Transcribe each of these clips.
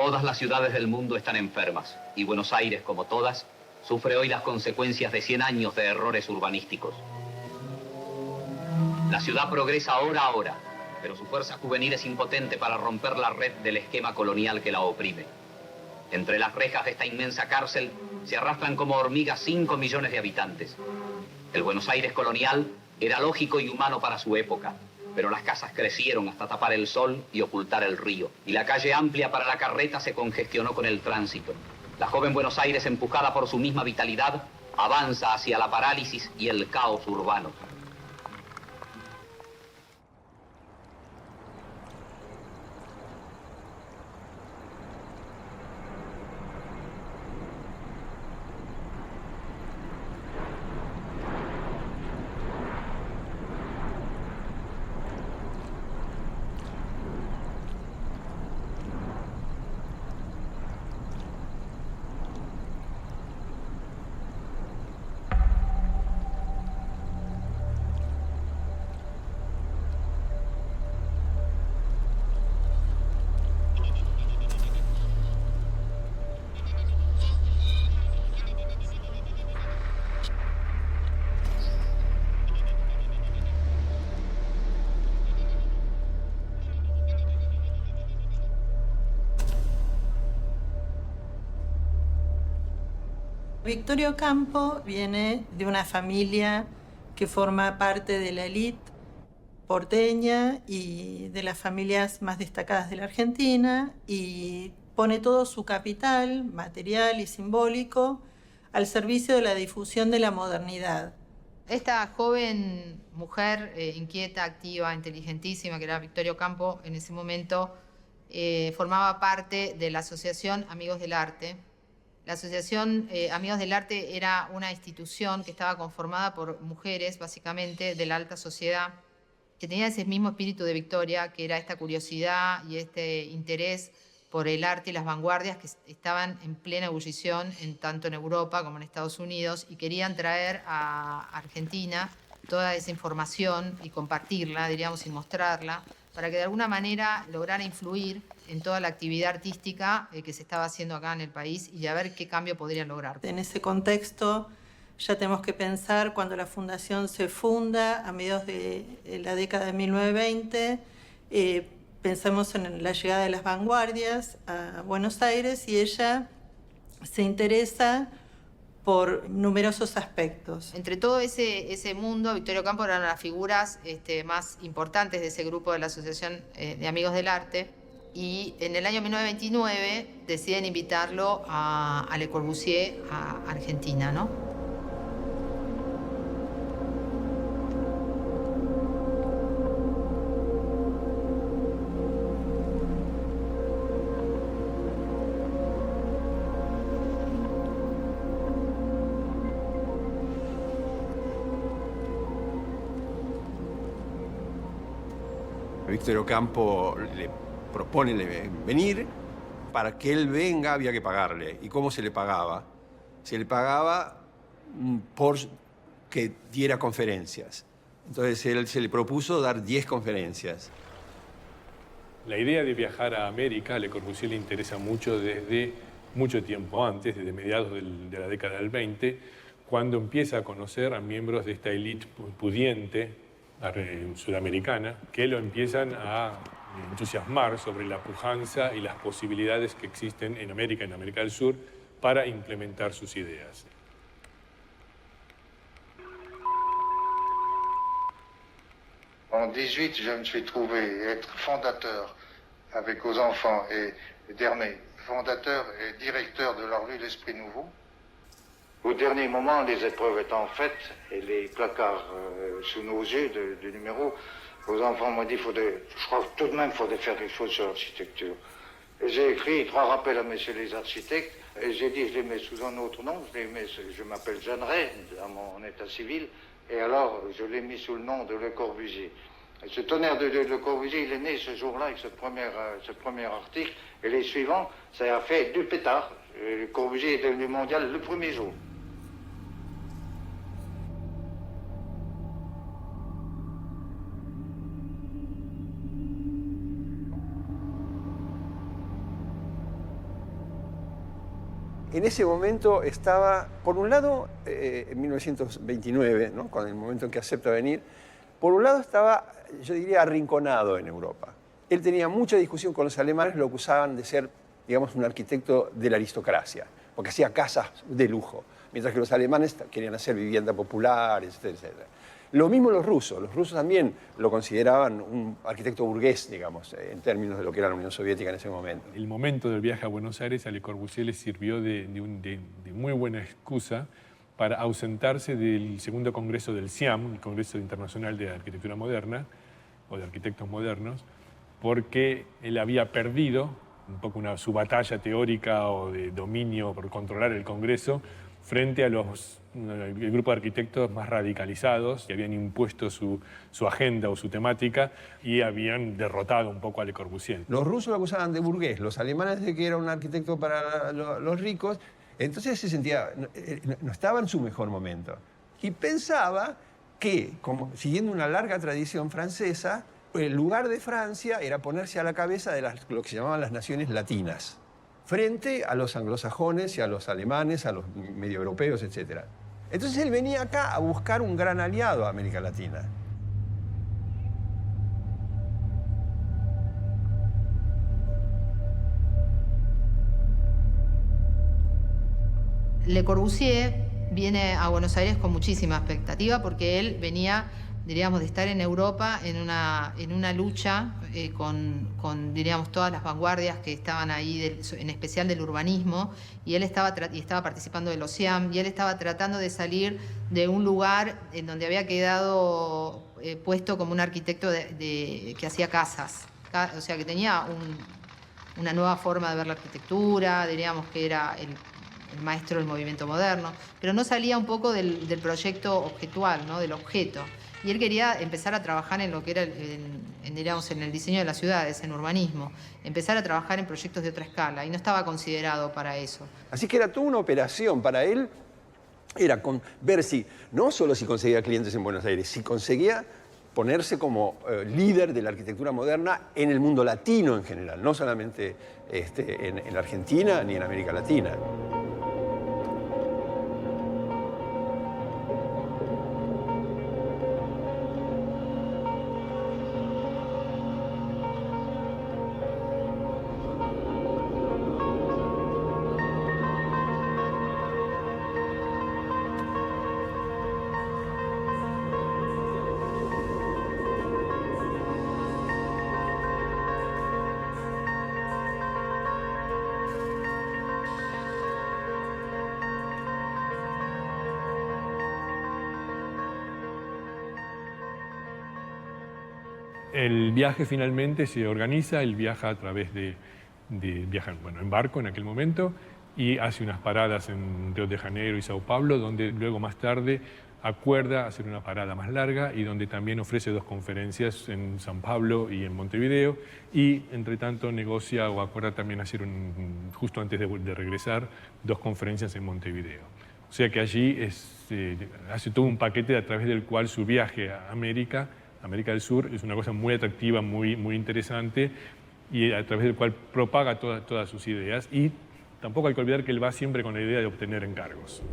Todas las ciudades del mundo están enfermas, y Buenos Aires, como todas, sufre hoy las consecuencias de 100 años de errores urbanísticos. La ciudad progresa hora a hora, pero su fuerza juvenil es impotente para romper la red del esquema colonial que la oprime. Entre las rejas de esta inmensa cárcel se arrastran como hormigas 5 millones de habitantes. El Buenos Aires colonial era lógico y humano para su época, pero las casas crecieron hasta tapar el sol y ocultar el río, y la calle amplia para la carreta se congestionó con el tránsito. La joven Buenos Aires, empujada por su misma vitalidad, avanza hacia la parálisis y el caos urbano. Victorio Ocampo viene de una familia que forma parte de la élite porteña y de las familias más destacadas de la Argentina, y pone todo su capital material y simbólico al servicio de la difusión de la modernidad. Esta joven mujer inquieta, activa, inteligentísima, que era Victoria Ocampo, en ese momento formaba parte de la Asociación Amigos del Arte. La Asociación Amigos del Arte era una institución que estaba conformada por mujeres, básicamente, de la alta sociedad, que tenía ese mismo espíritu de Victoria, que era esta curiosidad y este interés por el arte y las vanguardias que estaban en plena ebullición tanto en Europa como en Estados Unidos, y querían traer a Argentina toda esa información y compartirla, diríamos, y mostrarla, para que de alguna manera lograra influir en toda la actividad artística que se estaba haciendo acá en el país, y a ver qué cambio podrían lograr. En ese contexto ya tenemos que pensar cuando la fundación se funda a mediados de la década de 1920, pensamos en la llegada de las vanguardias a Buenos Aires, y ella se interesa por numerosos aspectos. Entre todo ese mundo, Victorio Ocampo era una de las figuras más importantes de ese grupo de la Asociación de Amigos del Arte, y en el año 1929 deciden invitarlo a Le Corbusier a Argentina, ¿no? Victorio Ocampo le propone venir. Para que él venga había que pagarle. ¿Y cómo se le pagaba? Se le pagaba por que diera conferencias. Entonces él se le propuso dar 10 conferencias. La idea de viajar a América a Le Corbusier le interesa mucho desde mucho tiempo antes, desde mediados de la década del 20, cuando empieza a conocer a miembros de esta élite pudiente sudamericana, que lo empiezan a entusiasmar sobre la pujanza y las posibilidades que existen en América del Sur, para implementar sus ideas. En 18, je me suis trouvé être fondateur avec aux enfants et Dernay, fondateur et directeur de la rue L'Esprit Nouveau. Au dernier moment, les épreuves étant faites et les placards sous nos yeux de numéros, aux enfants m'ont dit, je crois que tout de même il faudrait faire quelque chose sur l'architecture. Et j'ai écrit 3 rappels à messieurs les architectes, et j'ai dit, je les mets sous un autre nom, je m'appelle Jeanneret dans mon état civil, et alors je l'ai mis sous le nom de Le Corbusier. Et ce tonnerre de Le Corbusier, il est né ce jour-là avec ce premier article, et les suivants, ça a fait du pétard. Le Corbusier est devenu mondial le premier jour. en ese momento estaba, por un lado, en 1929, ¿no? Con el momento en que acepta venir, por un lado estaba, yo diría, arrinconado en Europa. Él tenía mucha discusión con los alemanes, lo acusaban de ser, digamos, un arquitecto de la aristocracia, porque hacía casas de lujo, mientras que los alemanes querían hacer vivienda popular, etcétera, etcétera. Lo mismo los rusos también lo consideraban un arquitecto burgués, digamos, en términos de lo que era la Unión Soviética en ese momento. El momento del viaje a Buenos Aires a Le Corbusier le sirvió de muy buena excusa para ausentarse del segundo congreso del CIAM, el Congreso Internacional de Arquitectura Moderna, o de Arquitectos Modernos, porque él había perdido un poco su batalla teórica o de dominio por controlar el Congreso frente a el grupo de arquitectos más radicalizados que habían impuesto su agenda o su temática y habían derrotado un poco a Le Corbusier. Los rusos lo acusaban de burgués, los alemanes de que era un arquitecto para los ricos, entonces se sentía, no estaba en su mejor momento. Y pensaba que, como siguiendo una larga tradición francesa, el lugar de Francia era ponerse a la cabeza de lo que se llamaban las naciones latinas, frente a los anglosajones y a los alemanes, a los medio europeos, etc. Entonces él venía acá a buscar un gran aliado a América Latina. Le Corbusier viene a Buenos Aires con muchísima expectativa porque él venía, diríamos, de estar en Europa en una lucha con, diríamos, todas las vanguardias que estaban ahí, en especial del urbanismo, y él estaba participando del OSIAM, y él estaba tratando de salir de un lugar en donde había quedado puesto como un arquitecto que hacía casas, o sea, que tenía una nueva forma de ver la arquitectura, diríamos que era el maestro del movimiento moderno, pero no salía un poco del proyecto objetual, ¿no? Del objeto. Y él quería empezar a trabajar en lo que era, diríamos, en el diseño de las ciudades, en urbanismo, empezar a trabajar en proyectos de otra escala, y no estaba considerado para eso. Así que era toda una operación para él, era ver no solo si conseguía clientes en Buenos Aires, si conseguía ponerse como líder de la arquitectura moderna en el mundo latino en general, no solamente en la Argentina ni en América Latina. El viaje finalmente se organiza, él viaja a través viaja en barco en aquel momento y hace unas paradas en Río de Janeiro y Sao Paulo, donde luego más tarde acuerda hacer una parada más larga y donde también ofrece 2 conferencias en San Pablo y en Montevideo, y entre tanto negocia o acuerda también hacer, justo antes de regresar, 2 conferencias en Montevideo. O sea que allí hace todo un paquete a través del cual su viaje a América del Sur es una cosa muy atractiva, muy interesante, y a través del cual propaga todas sus ideas. Y tampoco hay que olvidar que él va siempre con la idea de obtener encargos.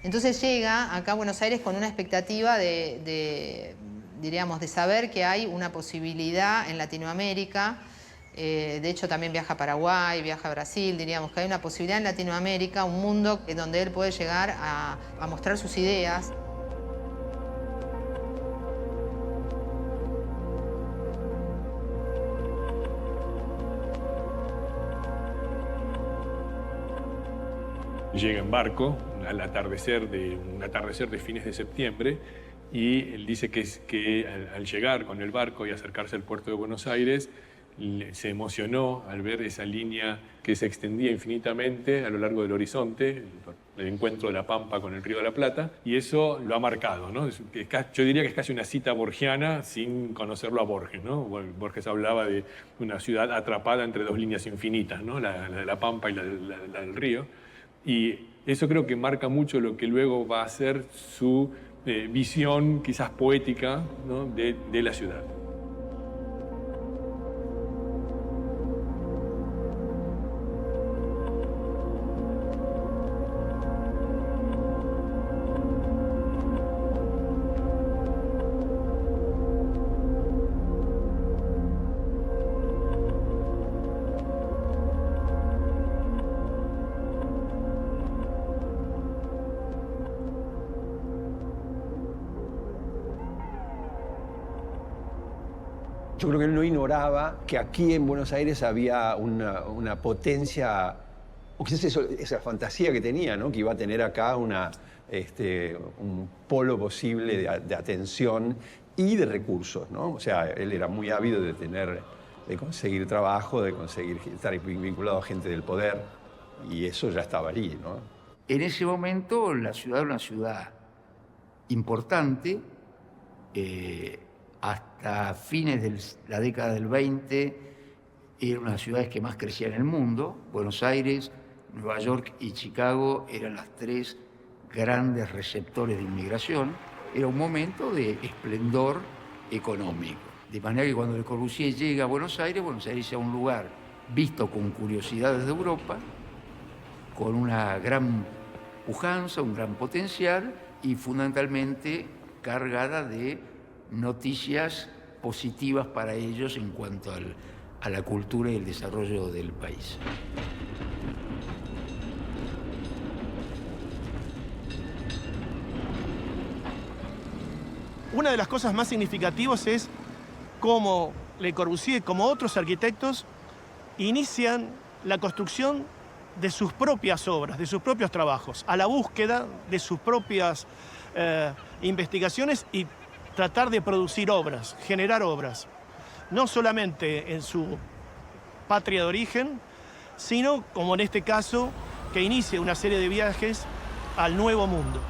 Entonces llega acá a Buenos Aires con una expectativa diríamos, de saber que hay una posibilidad en Latinoamérica. De hecho, también viaja a Paraguay, viaja a Brasil, diríamos que hay una posibilidad en Latinoamérica, un mundo en donde él puede llegar a mostrar sus ideas. Llega en barco un atardecer de fines de septiembre, y él dice que al llegar con el barco y acercarse al puerto de Buenos Aires, se emocionó al ver esa línea que se extendía infinitamente a lo largo del horizonte, el encuentro de la Pampa con el Río de la Plata, y eso lo ha marcado, ¿no? Yo diría que es casi una cita borgiana sin conocerlo a Borges, ¿no? Borges hablaba de una ciudad atrapada entre 2 líneas infinitas, ¿no? La de la Pampa y la del río, y eso creo que marca mucho lo que luego va a ser su visión quizás poética, ¿no? de la ciudad. Yo creo que él no ignoraba que aquí en Buenos Aires había una potencia, o quizás esa fantasía que tenía, ¿no? Que iba a tener acá un polo posible de atención y de recursos, ¿no? O sea, él era muy ávido de conseguir trabajo, de conseguir estar vinculado a gente del poder, y eso ya estaba allí, ¿no? En ese momento la ciudad era una ciudad importante, hasta fines de la década del 20 era una de las ciudades que más crecía en el mundo. Buenos Aires, Nueva York y Chicago eran las tres grandes receptores de inmigración. Era un momento de esplendor económico. De manera que cuando Le Corbusier llega a Buenos Aires es un lugar visto con curiosidad desde Europa, con una gran pujanza, un gran potencial y fundamentalmente cargada de noticias positivas para ellos en cuanto a la cultura y el desarrollo del país. Una de las cosas más significativas es cómo Le Corbusier, como otros arquitectos, inician la construcción de sus propias obras, de sus propios trabajos, a la búsqueda de sus propias investigaciones y tratar de producir obras, generar obras, no solamente en su patria de origen, sino, como en este caso, que inicie una serie de viajes al Nuevo Mundo.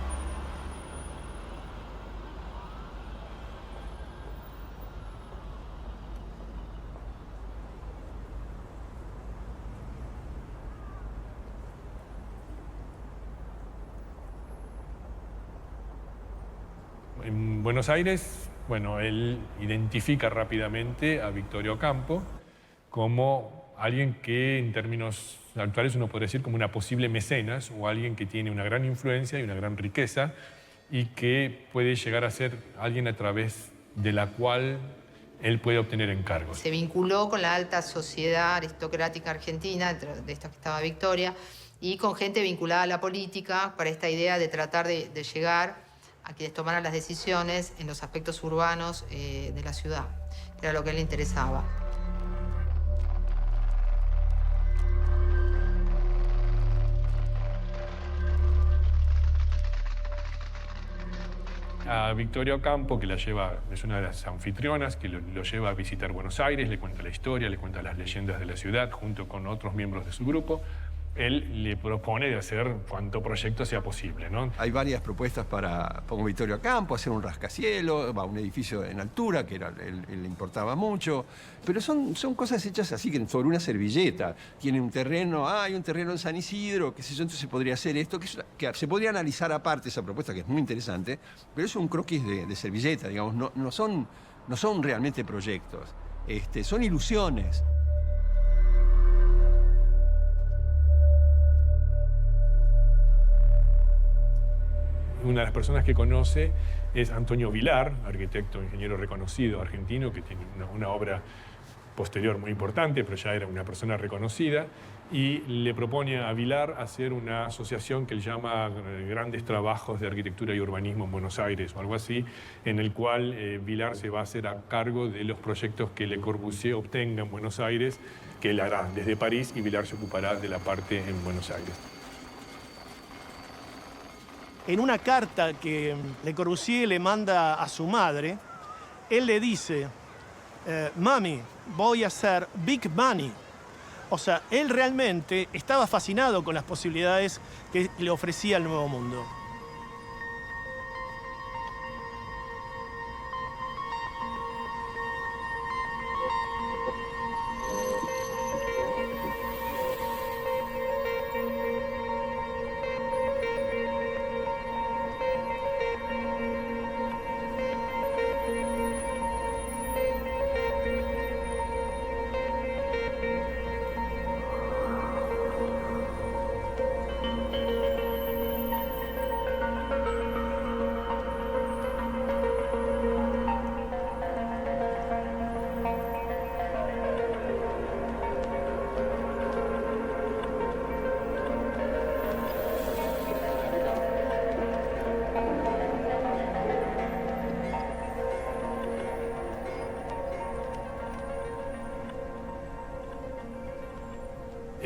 En Buenos Aires, bueno, él identifica rápidamente a Vittorio Campo como alguien que en términos actuales uno podría decir como una posible mecenas o alguien que tiene una gran influencia y una gran riqueza y que puede llegar a ser alguien a través de la cual él puede obtener encargos. Se vinculó con la alta sociedad aristocrática argentina, de esta que estaba Victoria, y con gente vinculada a la política para esta idea de tratar de llegar a quienes tomaran las decisiones en los aspectos urbanos de la ciudad, que era lo que a él le interesaba. A Vittorio Campo, que es una de las anfitrionas, que lo lleva a visitar Buenos Aires, le cuenta la historia, le cuenta las leyendas de la ciudad, junto con otros miembros de su grupo. Él le propone de hacer cuanto proyecto sea posible, ¿no? Hay varias propuestas para, como Vittorio Campo, hacer un rascacielos, un edificio en altura, que él le importaba mucho, pero son cosas hechas así, que sobre una servilleta. Tiene un terreno, hay un terreno en San Isidro, qué sé yo, entonces se podría hacer esto, que se podría analizar aparte esa propuesta, que es muy interesante, pero es un croquis de servilleta, digamos, no son realmente proyectos, son ilusiones. Una de las personas que conoce es Antonio Vilar, arquitecto, ingeniero reconocido argentino, que tiene una obra posterior muy importante, pero ya era una persona reconocida, y le propone a Vilar hacer una asociación que él llama Grandes Trabajos de Arquitectura y Urbanismo en Buenos Aires, o algo así, en el cual Vilar se va a hacer a cargo de los proyectos que Le Corbusier obtenga en Buenos Aires, que él hará desde París, y Vilar se ocupará de la parte en Buenos Aires. En una carta que Le Corbusier le manda a su madre, él le dice, mami, voy a hacer big money. O sea, él realmente estaba fascinado con las posibilidades que le ofrecía el Nuevo Mundo.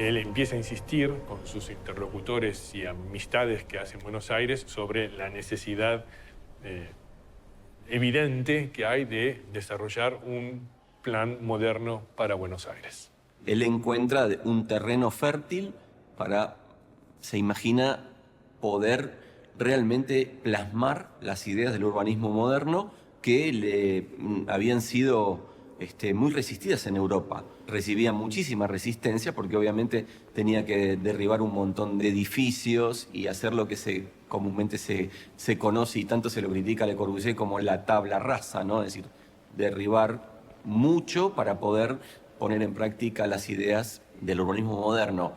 él empieza a insistir con sus interlocutores y amistades que hace en Buenos Aires sobre la necesidad evidente que hay de desarrollar un plan moderno para Buenos Aires. Él encuentra un terreno fértil para, se imagina, poder realmente plasmar las ideas del urbanismo moderno que le habían sido muy resistidas en Europa. Recibía muchísima resistencia porque obviamente tenía que derribar un montón de edificios y hacer lo que comúnmente se conoce y tanto se lo critica a Le Corbusier como la tabla rasa, ¿no? Es decir, derribar mucho para poder poner en práctica las ideas del urbanismo moderno.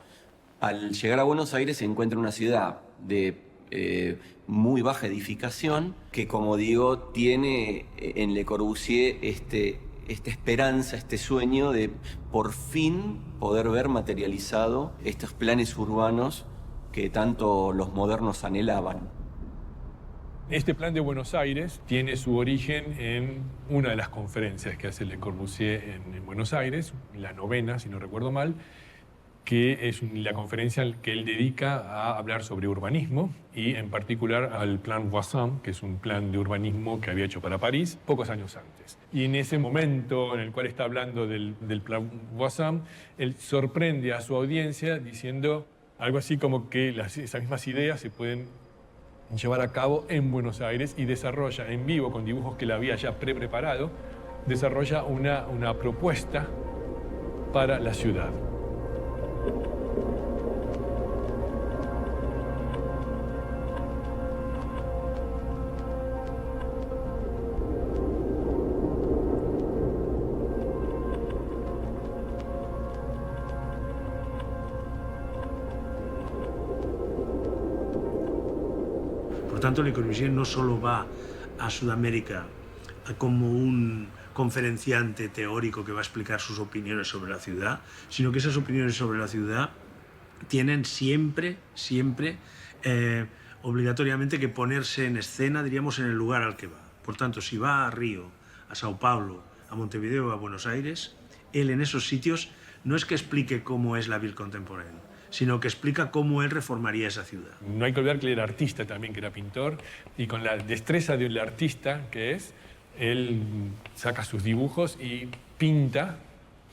Al llegar a Buenos Aires se encuentra una ciudad de muy baja edificación que, como digo, tiene en Le Corbusier esta esperanza, este sueño de por fin poder ver materializado estos planes urbanos que tanto los modernos anhelaban. Este plan de Buenos Aires tiene su origen en una de las conferencias que hace Le Corbusier en Buenos Aires, la 9ª, si no recuerdo mal, que es la conferencia que él dedica a hablar sobre urbanismo y en particular al plan Voisin, que es un plan de urbanismo que había hecho para París pocos años antes. Y en ese momento en el cual está hablando del plan Voisin, él sorprende a su audiencia diciendo algo así como que esas mismas ideas se pueden llevar a cabo en Buenos Aires y desarrolla en vivo, con dibujos que él había ya preparado, desarrolla una propuesta para la ciudad. Por tanto, Le Corbusier no solo va a Sudamérica como un conferenciante teórico que va a explicar sus opiniones sobre la ciudad, sino que esas opiniones sobre la ciudad tienen siempre obligatoriamente que ponerse en escena, diríamos, en el lugar al que va. Por tanto, si va a Río, a Sao Paulo, a Montevideo o a Buenos Aires, él en esos sitios no es que explique cómo es la ville contemporaine, sino que explica cómo él reformaría esa ciudad. No hay que olvidar que él era artista también, que era pintor, y con la destreza del artista que es, él saca sus dibujos y pinta,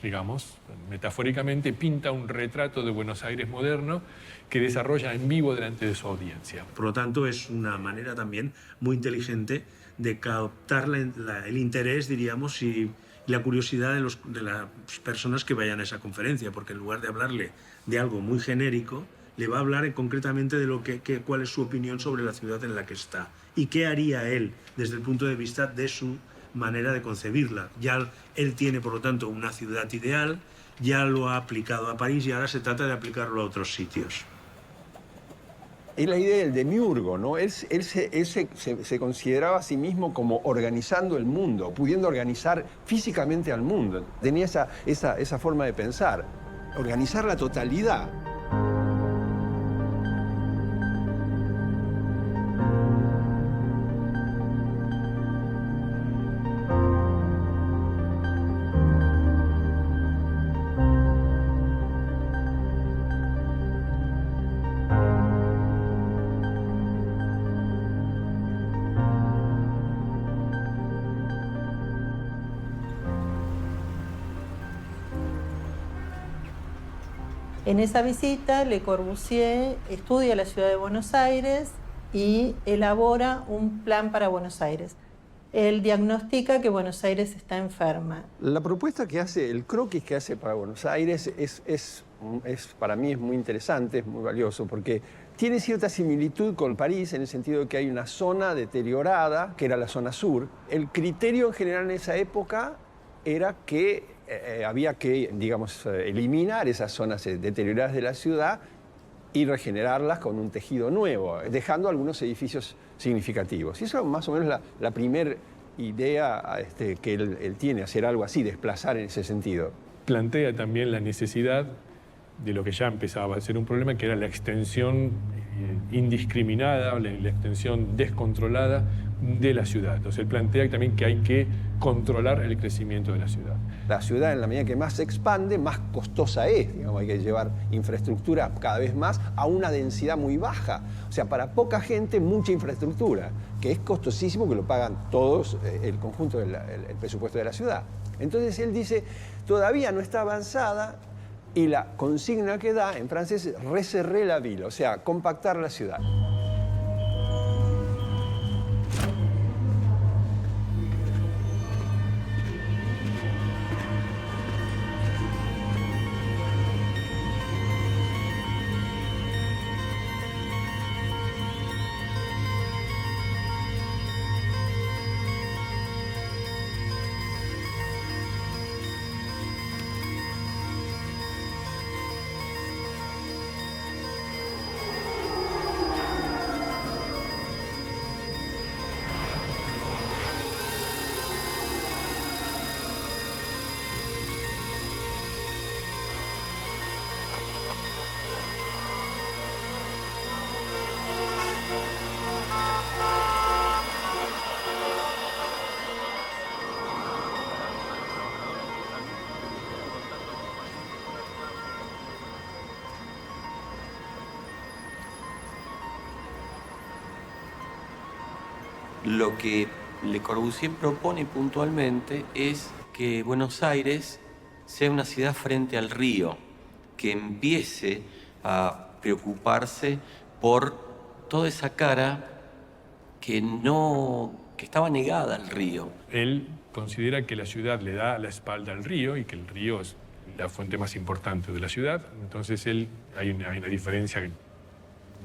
digamos, metafóricamente, pinta un retrato de Buenos Aires moderno que desarrolla en vivo delante de su audiencia. Por lo tanto, es una manera también muy inteligente de captar el interés, diríamos, y la curiosidad de las personas que vayan a esa conferencia, porque en lugar de hablarle de algo muy genérico, le va a hablar concretamente de cuál es su opinión sobre la ciudad en la que está y qué haría él desde el punto de vista de su manera de concebirla. Ya él tiene, por lo tanto, una ciudad ideal, ya lo ha aplicado a París y ahora se trata de aplicarlo a otros sitios. Es la idea del demiurgo, ¿no? Él se consideraba a sí mismo como organizando el mundo, pudiendo organizar físicamente al mundo. Tenía esa forma de pensar, organizar la totalidad. En esa visita, Le Corbusier estudia la ciudad de Buenos Aires y elabora un plan para Buenos Aires. Él diagnostica que Buenos Aires está enferma. La propuesta que hace, el croquis que hace para Buenos Aires para mí es muy interesante, es muy valioso, porque tiene cierta similitud con París en el sentido de que hay una zona deteriorada, que era la zona sur. El criterio en general en esa época era que había que, digamos, eliminar esas zonas deterioradas de la ciudad y regenerarlas con un tejido nuevo, dejando algunos edificios significativos. Y eso es más o menos la primera idea que él tiene, hacer algo así, desplazar en ese sentido. Plantea también la necesidad de lo que ya empezaba a ser un problema, que era la extensión indiscriminada, la extensión descontrolada de la ciudad. Entonces él plantea también que hay que controlar el crecimiento de la ciudad. La ciudad, en la medida que más se expande, más costosa es. Digamos, hay que llevar infraestructura cada vez más a una densidad muy baja. O sea, para poca gente, mucha infraestructura, que es costosísimo, que lo pagan todos, el conjunto del presupuesto de la ciudad. Entonces él dice, todavía no está avanzada, y la consigna que da en francés es resserrer la ville, o sea, compactar la ciudad. Lo que Le Corbusier propone puntualmente es que Buenos Aires sea una ciudad frente al río, que empiece a preocuparse por toda esa cara que estaba negada al río. Él considera que la ciudad le da la espalda al río y que el río es la fuente más importante de la ciudad. Entonces hay una diferencia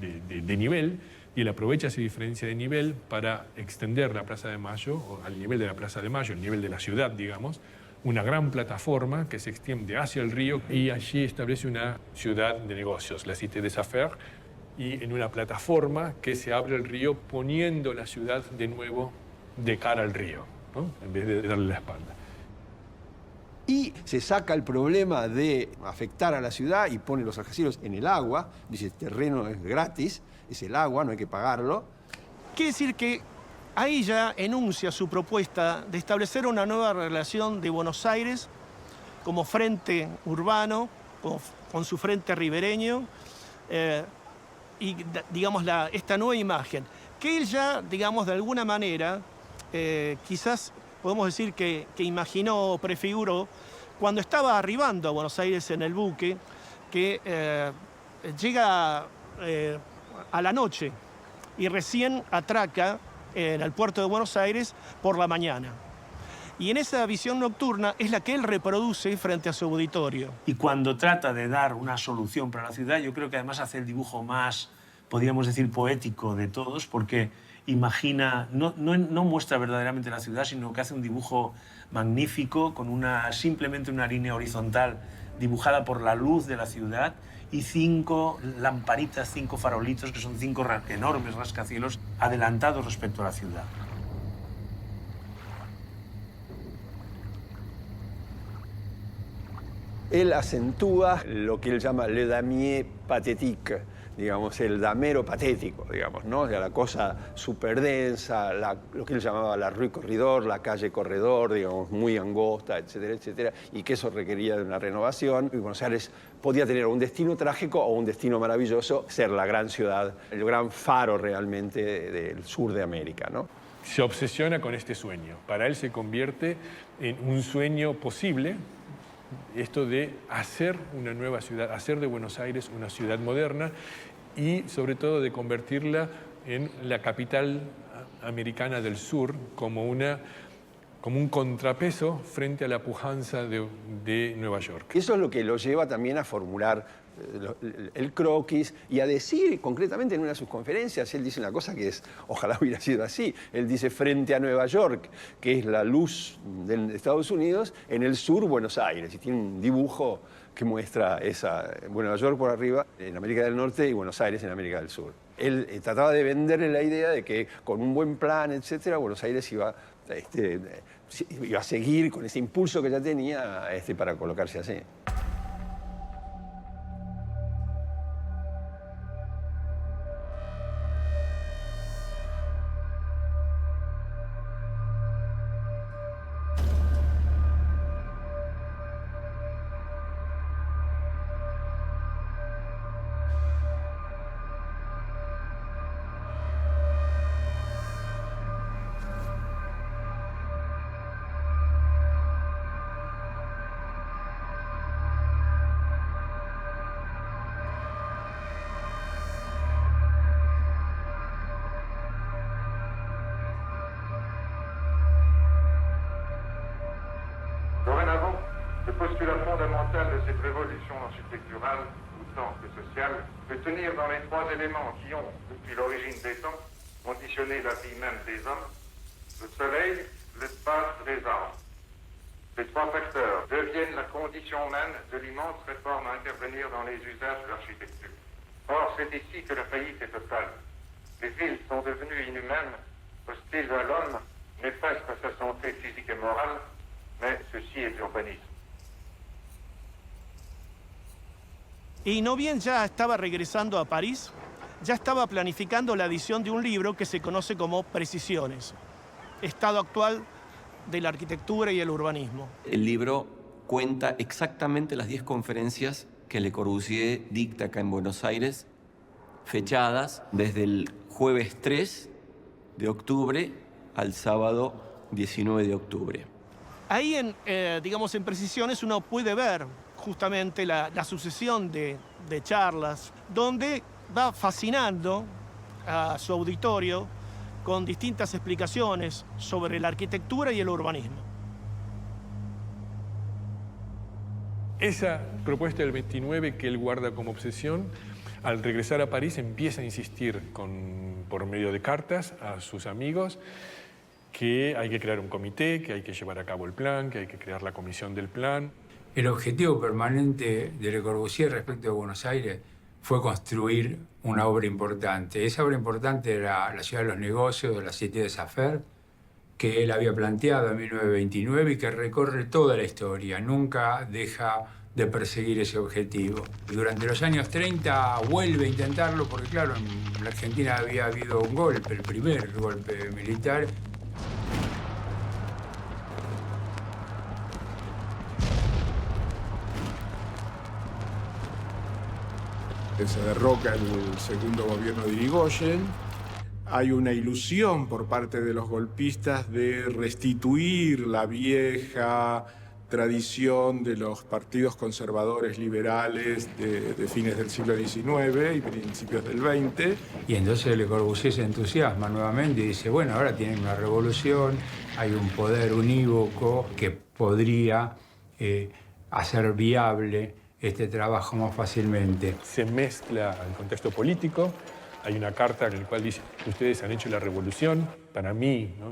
de nivel, y él aprovecha esa diferencia de nivel para extender la Plaza de Mayo, o al nivel de la Plaza de Mayo, el nivel de la ciudad, digamos, una gran plataforma que se extiende hacia el río, y allí establece una ciudad de negocios, la Cité des Affaires, y en una plataforma que se abre al río poniendo la ciudad de nuevo de cara al río, ¿no? En vez de darle la espalda. Y se saca el problema de afectar a la ciudad y pone los rascacielos en el agua. Dice, el terreno es gratis, es el agua, no hay que pagarlo. Quiere decir que ahí ya enuncia su propuesta de establecer una nueva relación de Buenos Aires como frente urbano, con su frente ribereño, y digamos esta nueva imagen, que él ya, digamos, de alguna manera, quizás podemos decir que imaginó o prefiguró cuando estaba arribando a Buenos Aires en el buque, que llega a la noche y recién atraca en el puerto de Buenos Aires por la mañana. Y en esa visión nocturna es la que él reproduce frente a su auditorio. Y cuando trata de dar una solución para la ciudad, yo creo que además hace el dibujo más, podríamos decir, poético de todos, porque imagina, no muestra verdaderamente la ciudad, sino que hace un dibujo magnífico con simplemente una línea horizontal dibujada por la luz de la ciudad y 5 lamparitas, 5 farolitos, que son 5 enormes rascacielos adelantados respecto a la ciudad. Él acentúa lo que él llama le damier pathétique, digamos, el damero patético, digamos, ¿no? O sea, la cosa súper densa, lo que él llamaba la rue corredor, la calle corredor, digamos, muy angosta, etcétera, etcétera, y que eso requería de una renovación. Y Buenos Aires podía tener un destino trágico o un destino maravilloso, ser la gran ciudad, el gran faro realmente del sur de América, ¿no? Se obsesiona con este sueño. Para él se convierte en un sueño posible, esto de hacer una nueva ciudad, hacer de Buenos Aires una ciudad moderna y sobre todo de convertirla en la capital americana del sur como un contrapeso frente a la pujanza de Nueva York. Eso es lo que lo lleva también a formular el croquis y a decir concretamente en una de sus conferencias, él dice una cosa que es, ojalá hubiera sido así, él dice frente a Nueva York, que es la luz de Estados Unidos, en el sur Buenos Aires, y tiene un dibujo que muestra Nueva York por arriba, en América del Norte, y Buenos Aires en América del Sur. Él trataba de venderle la idea de que con un buen plan, etcétera, Buenos Aires iba a seguir con ese impulso que ya tenía para colocarse así. Le postulat fondamental de cette révolution architecturale, autant que sociale, de tenir dans les trois éléments qui ont, depuis l'origine des temps, conditionné la vie même des hommes, le soleil, l'espace, les arbres. Ces trois facteurs deviennent la condition même de l'immense réforme à intervenir dans les usages de l'architecture. Or, c'est ici que la faillite est totale. Les villes sont devenues inhumaines, hostiles à l'homme, néfastes à sa santé physique et morale, mais ceci est l'urbanisme. Y no bien ya estaba regresando a París, ya estaba planificando la edición de un libro que se conoce como Precisiones, estado actual de la arquitectura y el urbanismo. El libro cuenta exactamente las 10 conferencias que Le Corbusier dicta acá en Buenos Aires, fechadas desde el jueves 3 de octubre al sábado 19 de octubre. Ahí, digamos, en Precisiones uno puede ver justamente la sucesión de charlas, donde va fascinando a su auditorio con distintas explicaciones sobre la arquitectura y el urbanismo. Esa propuesta del 29 que él guarda como obsesión, al regresar a París empieza a insistir por medio de cartas a sus amigos que hay que crear un comité, que hay que llevar a cabo el plan, que hay que crear la comisión del plan. El objetivo permanente de Le Corbusier respecto de Buenos Aires fue construir una obra importante. Esa obra importante era la ciudad de los negocios, de la Cité des Affaires, que él había planteado en 1929 y que recorre toda la historia, nunca deja de perseguir ese objetivo. Y durante los años 30 vuelve a intentarlo porque, claro, en la Argentina había habido un golpe, el primer golpe militar. Se derroca el segundo gobierno de Irigoyen. Hay una ilusión por parte de los golpistas de restituir la vieja tradición de los partidos conservadores liberales de fines del siglo XIX y principios del XX. Y entonces Le Corbusier se entusiasma nuevamente y dice, bueno, ahora tienen una revolución, hay un poder unívoco que podría hacer viable este trabajo más fácilmente. Se mezcla el contexto político. Hay una carta en la cual dice, ustedes han hecho la revolución, para mí, ¿no?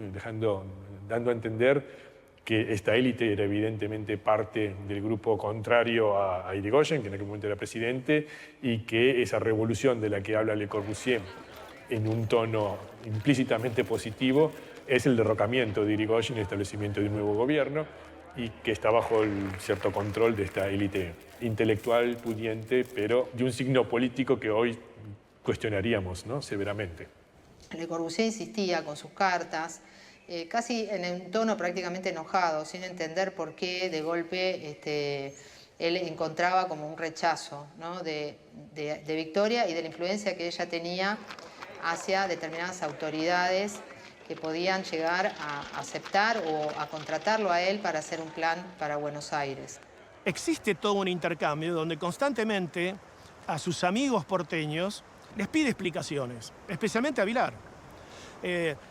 Dando a entender que esta élite era evidentemente parte del grupo contrario a Irigoyen, que en aquel momento era presidente, y que esa revolución de la que habla Le Corbusier en un tono implícitamente positivo es el derrocamiento de Irigoyen y el establecimiento de un nuevo gobierno, y que está bajo el cierto control de esta élite intelectual, pudiente, pero de un signo político que hoy cuestionaríamos, ¿no?, severamente. Le Corbusier insistía con sus cartas, casi en un tono prácticamente enojado, sin entender por qué de golpe él encontraba como un rechazo, ¿no?, de Victoria y de la influencia que ella tenía hacia determinadas autoridades que podían llegar a aceptar o a contratarlo a él para hacer un plan para Buenos Aires. Existe todo un intercambio donde constantemente a sus amigos porteños les pide explicaciones, especialmente a Vilar.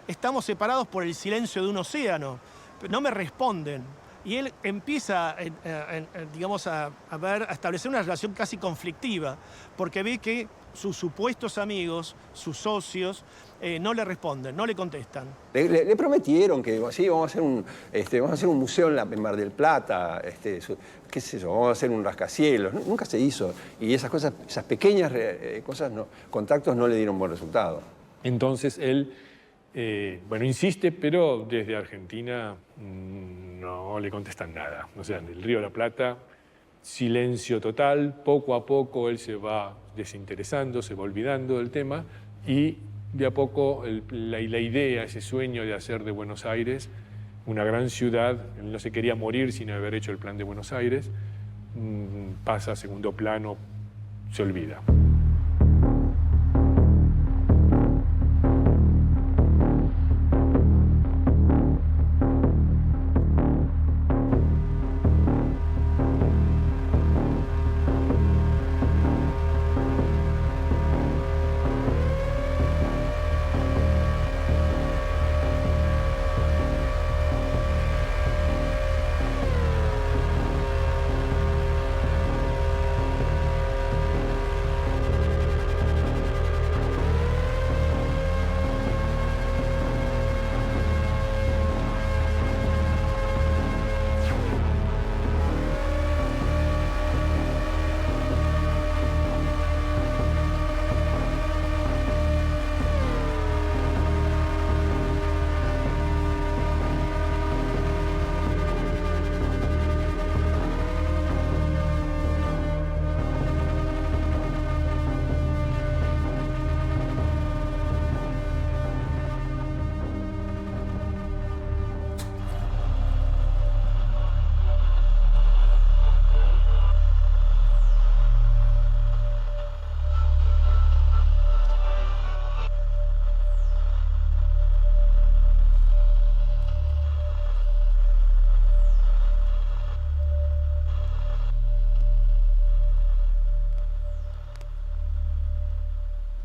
Estamos separados por el silencio de un océano, no me responden. Y él empieza, digamos, a establecer una relación casi conflictiva, porque ve que sus supuestos amigos, sus socios, no le responden, no le contestan. Le prometieron que sí, vamos a hacer un museo en Mar del Plata, qué sé yo, vamos a hacer un rascacielos. Nunca se hizo. Y esas cosas, esas pequeñas cosas, contactos no le dieron buen resultado. Entonces él, insiste, pero desde Argentina no le contestan nada. O sea, en el Río de la Plata, silencio total. Poco a poco él se va desinteresando, se va olvidando del tema y de a poco la idea, ese sueño de hacer de Buenos Aires una gran ciudad, él no se quería morir sin haber hecho el plan de Buenos Aires, pasa a segundo plano, se olvida.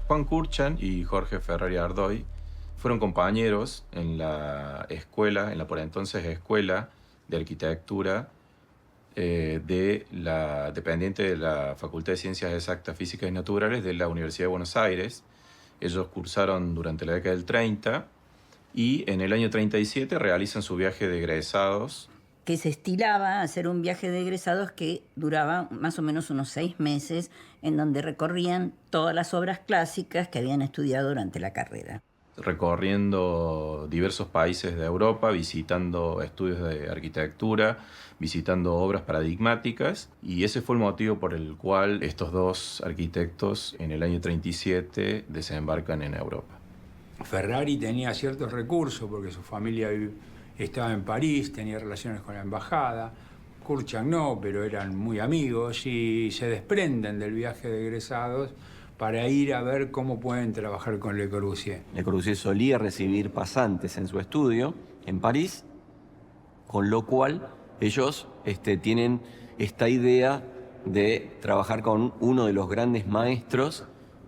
Juan Kurchan y Jorge Ferrari Ardoy fueron compañeros en la escuela, en la por entonces Escuela de Arquitectura dependiente de la Facultad de Ciencias Exactas, Físicas y Naturales de la Universidad de Buenos Aires. Ellos cursaron durante la década del 30 y en el año 37 realizan su viaje de egresados. Que se estilaba hacer un viaje de egresados que duraba más o menos unos 6 meses, en donde recorrían todas las obras clásicas que habían estudiado durante la carrera. Recorriendo diversos países de Europa, visitando estudios de arquitectura, visitando obras paradigmáticas, y ese fue el motivo por el cual estos dos arquitectos en el año 37 desembarcan en Europa. Ferrari tenía ciertos recursos porque su familia estaba en París, tenía relaciones con la embajada. Kurchan no, pero eran muy amigos y se desprenden del viaje de egresados para ir a ver cómo pueden trabajar con Le Corbusier. Le Corbusier solía recibir pasantes en su estudio en París, con lo cual ellos tienen esta idea de trabajar con uno de los grandes maestros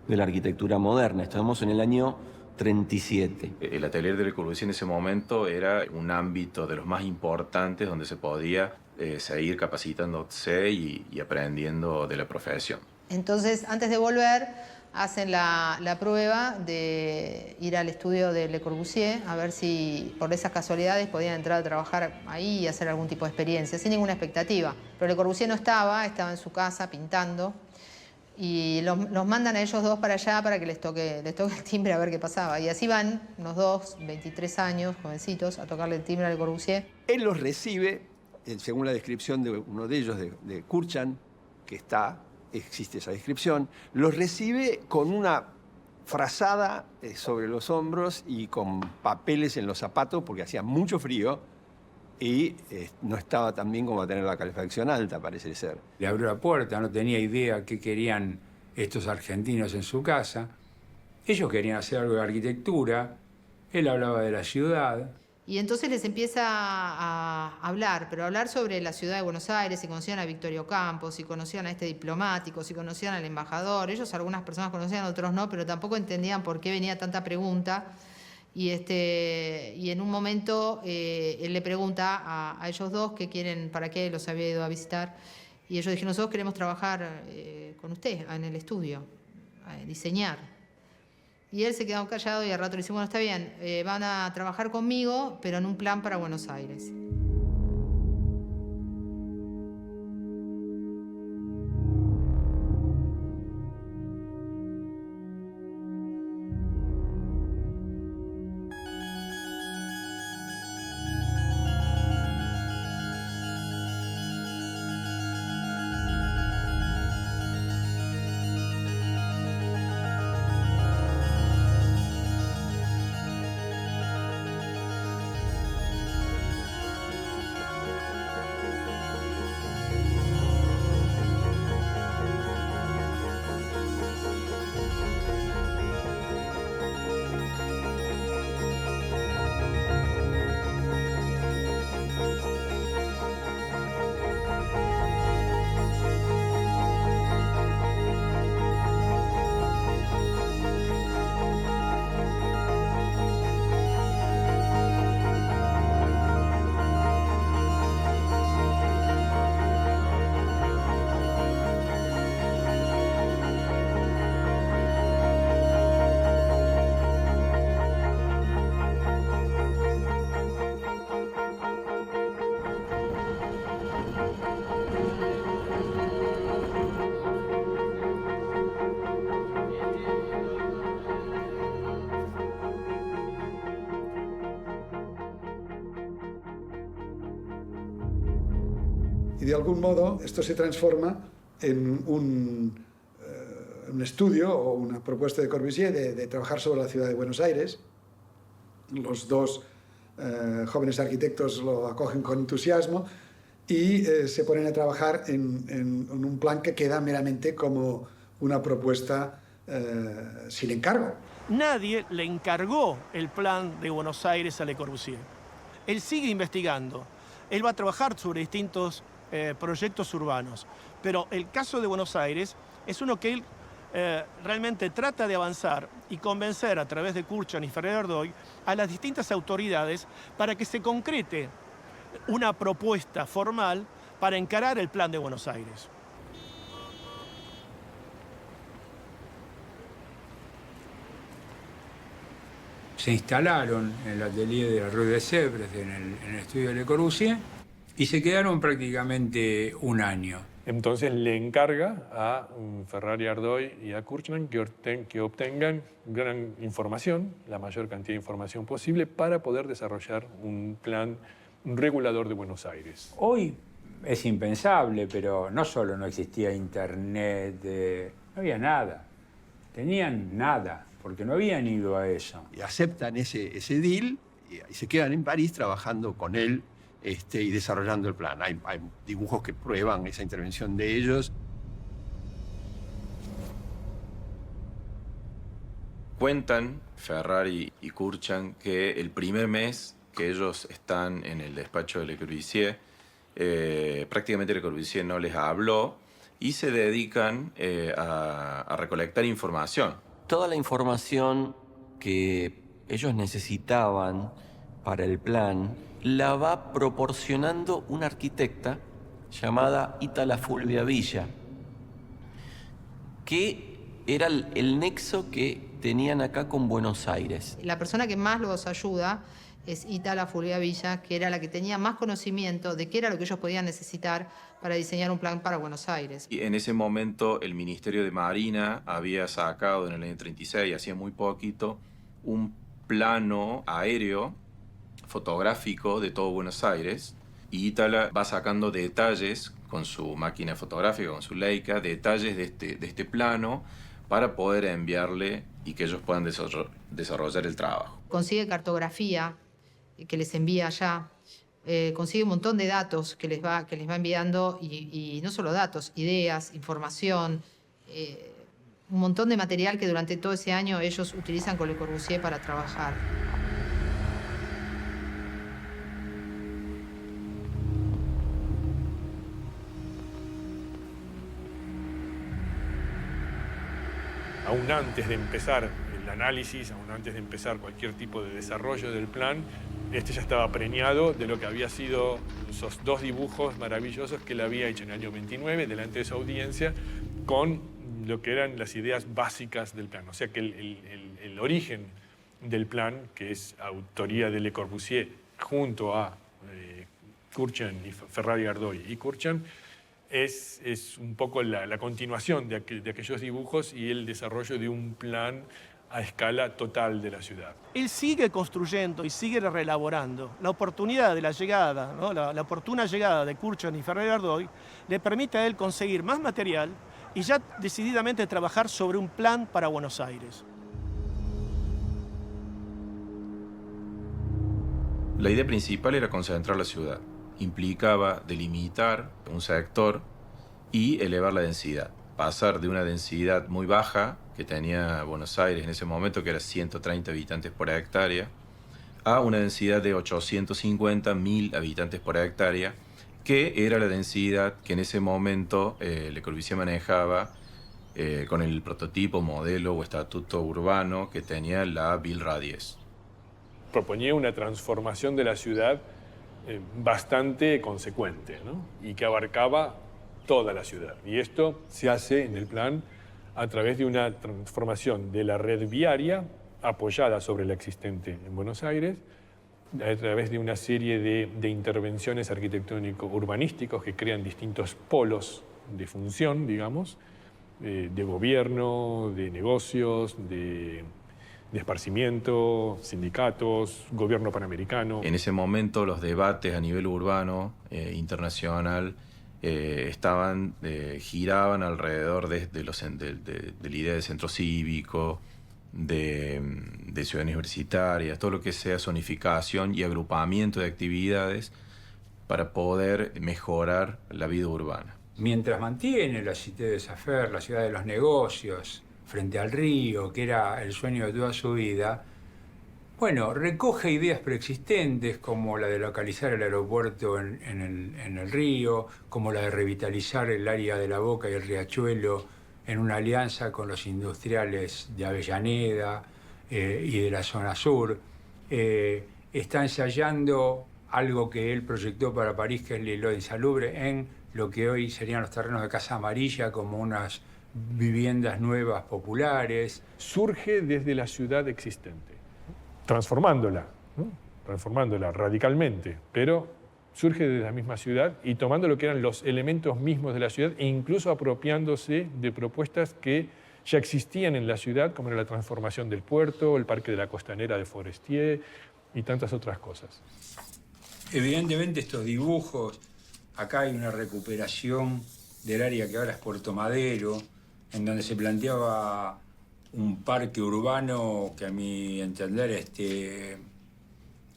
de la arquitectura moderna. Estamos en el año 37. El atelier de Le Corbusier en ese momento era un ámbito de los más importantes donde se podía seguir capacitándose y aprendiendo de la profesión. Entonces, antes de volver, hacen la prueba de ir al estudio de Le Corbusier a ver si por esas casualidades podían entrar a trabajar ahí y hacer algún tipo de experiencia, sin ninguna expectativa. Pero Le Corbusier no estaba en su casa pintando y los mandan a ellos dos para allá para que les toque el timbre a ver qué pasaba. Y así van los dos, 23 años, jovencitos, a tocarle el timbre a Le Corbusier. Él los recibe, según la descripción de uno de ellos, de Kurchan, que existe esa descripción, los recibe con una frazada sobre los hombros y con papeles en los zapatos porque hacía mucho frío y no estaba tan bien como a tener la calefacción alta, parece ser. Le abrió la puerta, no tenía idea qué querían estos argentinos en su casa. Ellos querían hacer algo de arquitectura, él hablaba de la ciudad. Y entonces les empieza a hablar, pero a hablar sobre la ciudad de Buenos Aires, si conocían a Victorio Campo, si conocían a este diplomático, si conocían al embajador. Ellos, algunas personas conocían, otros no, pero tampoco entendían por qué venía tanta pregunta. Y en un momento él le pregunta a ellos dos qué quieren, para qué los había ido a visitar. Y ellos dijeron, nosotros queremos trabajar con usted en el estudio, diseñar. Y él se quedó callado y al rato le dice, bueno, está bien, van a trabajar conmigo, pero en un plan para Buenos Aires. Y de algún modo esto se transforma en un estudio o una propuesta de Corbusier de trabajar sobre la ciudad de Buenos Aires. Los dos jóvenes arquitectos lo acogen con entusiasmo y se ponen a trabajar en un plan que queda meramente como una propuesta sin encargo. Nadie le encargó el plan de Buenos Aires a Le Corbusier. Él sigue investigando. Él va a trabajar sobre distintos proyectos urbanos. Pero el caso de Buenos Aires es uno que él realmente trata de avanzar y convencer a través de Kurchan y Ferrer-Ardoy a las distintas autoridades para que se concrete una propuesta formal para encarar el Plan de Buenos Aires. Se instalaron en el atelier de la Rue de Sèvres, en el estudio de Le Corbusier, y se quedaron prácticamente un año. Entonces le encarga a Ferrari-Ardoy y a Kurchan que obtengan gran información, la mayor cantidad de información posible, para poder desarrollar un plan regulador de Buenos Aires. Hoy es impensable, pero no solo no existía internet, no había nada. Tenían nada, porque no habían ido a eso. Y aceptan ese deal y se quedan en París trabajando con él y desarrollando el plan. Hay dibujos que prueban esa intervención de ellos. Cuentan Ferrari y Kurchan que el primer mes que ellos están en el despacho de Le Corbusier, prácticamente Le Corbusier no les habló y se dedican a recolectar información. Toda la información que ellos necesitaban para el plan la va proporcionando una arquitecta llamada Ítala Fulvia Villa, que era el nexo que tenían acá con Buenos Aires. La persona que más los ayuda es Ítala Fulvia Villa, que era la que tenía más conocimiento de qué era lo que ellos podían necesitar para diseñar un plan para Buenos Aires. Y en ese momento el Ministerio de Marina había sacado en el año 36, hacía muy poquito, un plano aéreo fotográfico de todo Buenos Aires, y Ítala va sacando detalles con su máquina fotográfica, con su Leica, detalles de este plano para poder enviarle y que ellos puedan desarrollar el trabajo. Consigue cartografía que les envía allá, consigue un montón de datos que les va enviando, y no solo datos, ideas, información, un montón de material que durante todo ese año ellos utilizan con Le Corbusier para trabajar. Aún antes de empezar el análisis, aún antes de empezar cualquier tipo de desarrollo del plan, ya estaba preñado de lo que había sido esos dos dibujos maravillosos que él había hecho en el año 29 delante de su audiencia con lo que eran las ideas básicas del plan. O sea que el origen del plan, que es autoría de Le Corbusier junto a Kurchan y Ferrari-Ardoy y Kurchan, es un poco la continuación de aquellos dibujos y el desarrollo de un plan a escala total de la ciudad. Él sigue construyendo y sigue reelaborando. La oportunidad de la llegada, ¿no? la oportuna llegada de Kurchan y Ferrer-Ardoy le permite a él conseguir más material y ya decididamente trabajar sobre un plan para Buenos Aires. La idea principal era concentrar la ciudad. Implicaba delimitar un sector y elevar la densidad. Pasar de una densidad muy baja que tenía Buenos Aires en ese momento, que era 130 habitantes por hectárea, a una densidad de 850.000 habitantes por hectárea, que era la densidad que en ese momento Le Corbusier manejaba con el prototipo, modelo o estatuto urbano que tenía la Ville Radies. Proponía una transformación de la ciudad bastante consecuente, ¿no? Y que abarcaba toda la ciudad. Y esto se hace en el plan a través de una transformación de la red viaria apoyada sobre la existente en Buenos Aires, a través de una serie de intervenciones arquitectónico-urbanísticos que crean distintos polos de función, digamos, de gobierno, de negocios, de esparcimiento, sindicatos, gobierno panamericano. En ese momento los debates a nivel urbano, internacional, giraban alrededor de la idea de centro cívico, de ciudad universitaria, todo lo que sea zonificación y agrupamiento de actividades para poder mejorar la vida urbana. Mientras mantiene la Cité des Affaires, la ciudad de los negocios, frente al río, que era el sueño de toda su vida, bueno, recoge ideas preexistentes como la de localizar el aeropuerto en el río, como la de revitalizar el área de La Boca y el Riachuelo en una alianza con los industriales de Avellaneda y de la zona sur. Está ensayando algo que él proyectó para París, que es L'Îlot Insalubre, en lo que hoy serían los terrenos de Casa Amarilla, como unas viviendas nuevas populares. Surge desde la ciudad existente, transformándola, ¿no? Transformándola radicalmente, pero surge desde la misma ciudad y tomando lo que eran los elementos mismos de la ciudad e incluso apropiándose de propuestas que ya existían en la ciudad, como era la transformación del puerto, el parque de la costanera de Forestier y tantas otras cosas. Evidentemente estos dibujos, acá hay una recuperación del área que ahora es Puerto Madero, en donde se planteaba un parque urbano que a mi entender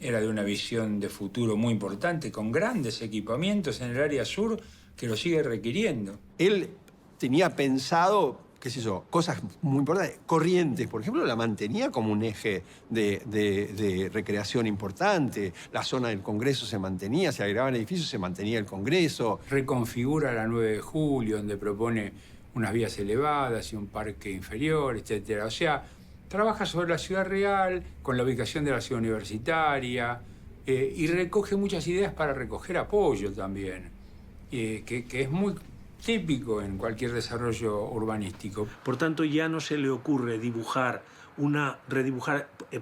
era de una visión de futuro muy importante, con grandes equipamientos en el área sur que lo sigue requiriendo. Él tenía pensado, qué sé yo, cosas muy importantes. Corrientes, por ejemplo, la mantenía como un eje de recreación importante. La zona del Congreso se mantenía, se agregaban edificios, se mantenía el Congreso. Reconfigura la 9 de julio, donde propone unas vías elevadas y un parque inferior, etc. O sea, trabaja sobre la ciudad real, con la ubicación de la ciudad universitaria, y recoge muchas ideas para recoger apoyo también, que es muy típico en cualquier desarrollo urbanístico. Por tanto, ya no se le ocurre redibujar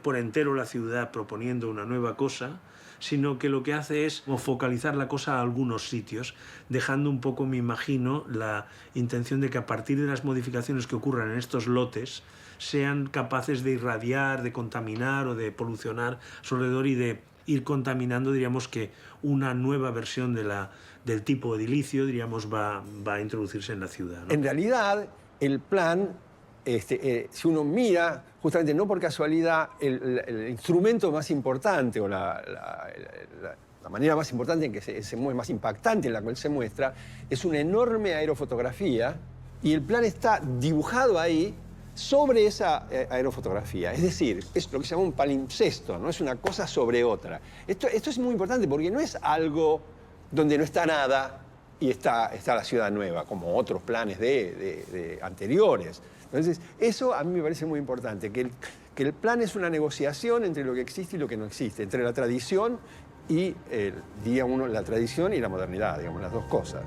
por entero la ciudad proponiendo una nueva cosa, sino que lo que hace es focalizar la cosa a algunos sitios, dejando un poco, me imagino, la intención de que a partir de las modificaciones que ocurran en estos lotes sean capaces de irradiar, de contaminar o de polucionar a su alrededor y de ir contaminando, diríamos, que una nueva versión del tipo edilicio, diríamos, va a introducirse en la ciudad, ¿no? En realidad, el plan, si uno mira, justamente no por casualidad, el instrumento más importante o la manera más importante en que se mueve, más impactante en la cual se muestra, es una enorme aerofotografía y el plan está dibujado ahí sobre esa aerofotografía. Es decir, es lo que se llama un palimpsesto, no es una cosa sobre otra. Esto es muy importante porque no es algo donde no está nada y está la ciudad nueva, como otros planes de anteriores. Entonces, eso a mí me parece muy importante, que el plan es una negociación entre lo que existe y lo que no existe, entre la tradición y, diría uno, la tradición y la modernidad, digamos, las dos cosas.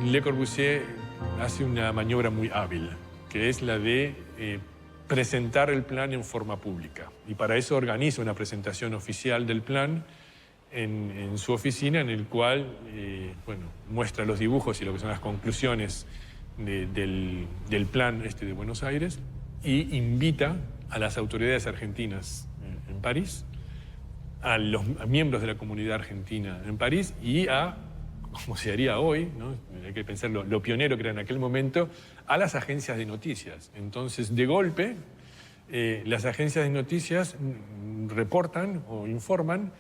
Le Corbusier hace una maniobra muy hábil, que es la de presentar el plan en forma pública. Y para eso organiza una presentación oficial del plan en su oficina, en el cual muestra los dibujos y lo que son las conclusiones del plan de Buenos Aires y invita a las autoridades argentinas en París, a los miembros de la comunidad argentina en París y a, como se haría hoy, ¿no? Hay que pensar lo pionero que era en aquel momento, a las agencias de noticias. Entonces, de golpe, las agencias de noticias reportan o informan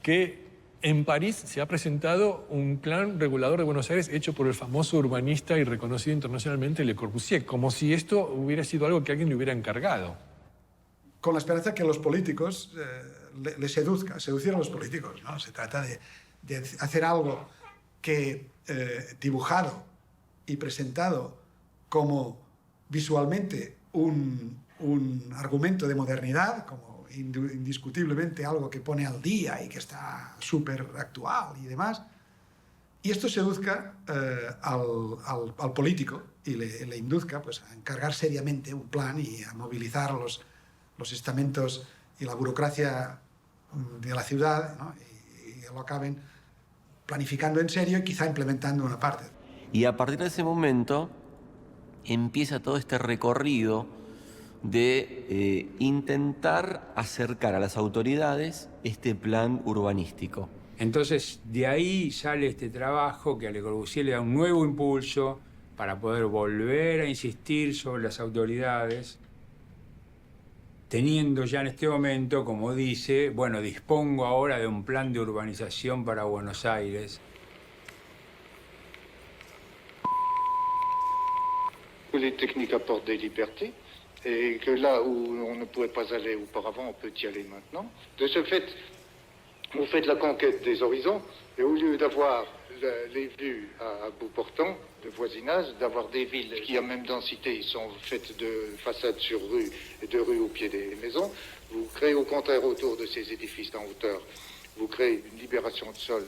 que En París se ha presentado un plan regulador de Buenos Aires hecho por el famoso urbanista y reconocido internacionalmente Le Corbusier, como si esto hubiera sido algo que alguien le hubiera encargado. Con la esperanza que los políticos les seducieran los políticos, ¿no? Se trata de hacer algo que, dibujado y presentado como visualmente un argumento de modernidad, como indiscutiblemente algo que pone al día y que está súper actual y demás, y esto seduzca al político y le induzca pues, a encargar seriamente un plan y a movilizar los estamentos y la burocracia de la ciudad, ¿no? y lo acaben planificando en serio y quizá implementando una parte. Y a partir de ese momento empieza todo este recorrido de intentar acercar a las autoridades este plan urbanístico. Entonces, de ahí sale este trabajo que a Le Corbusier le da un nuevo impulso para poder volver a insistir sobre las autoridades, teniendo ya en este momento, como dice, bueno, dispongo ahora de un plan de urbanización para Buenos Aires. Les techniques apportent des libertés et que là où on ne pouvait pas aller auparavant, on peut y aller maintenant. De ce fait, vous faites la conquête des horizons et au lieu d'avoir les vues à bout portant, de voisinage, d'avoir des villes qui, à même densité, sont faites de façades sur rue et de rues au pied des maisons, vous créez au contraire autour de ces édifices en hauteur, vous créez une libération de sol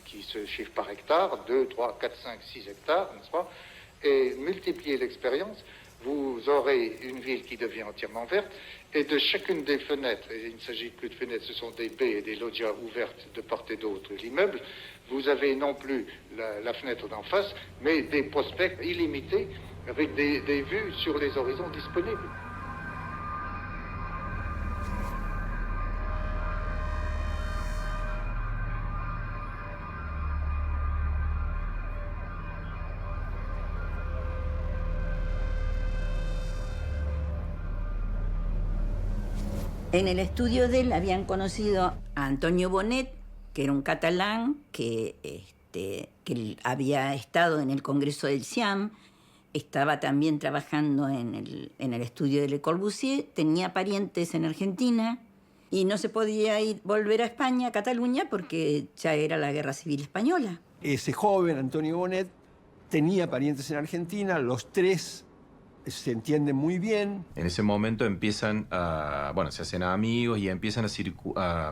qui se chiffre par hectare, 2, 3, 4, 5, 6 hectares, n'est-ce pas? Et multipliez l'expérience, vous aurez une ville qui devient entièrement verte, et de chacune des fenêtres, et il ne s'agit plus de fenêtres, ce sont des baies et des loggias ouvertes de part et d'autre de l'immeuble, vous avez non plus la fenêtre d'en face, mais des prospects illimités avec des vues sur les horizons disponibles. En el estudio de él habían conocido a Antonio Bonet, que era un catalán que había estado en el Congreso del CIAM, estaba también trabajando en el estudio de Le Corbusier, tenía parientes en Argentina y no se podía volver a España, a Cataluña, porque ya era la Guerra Civil Española. Ese joven, Antonio Bonet, tenía parientes en Argentina, los tres se entienden muy bien. En ese momento empiezan se hacen amigos y empiezan a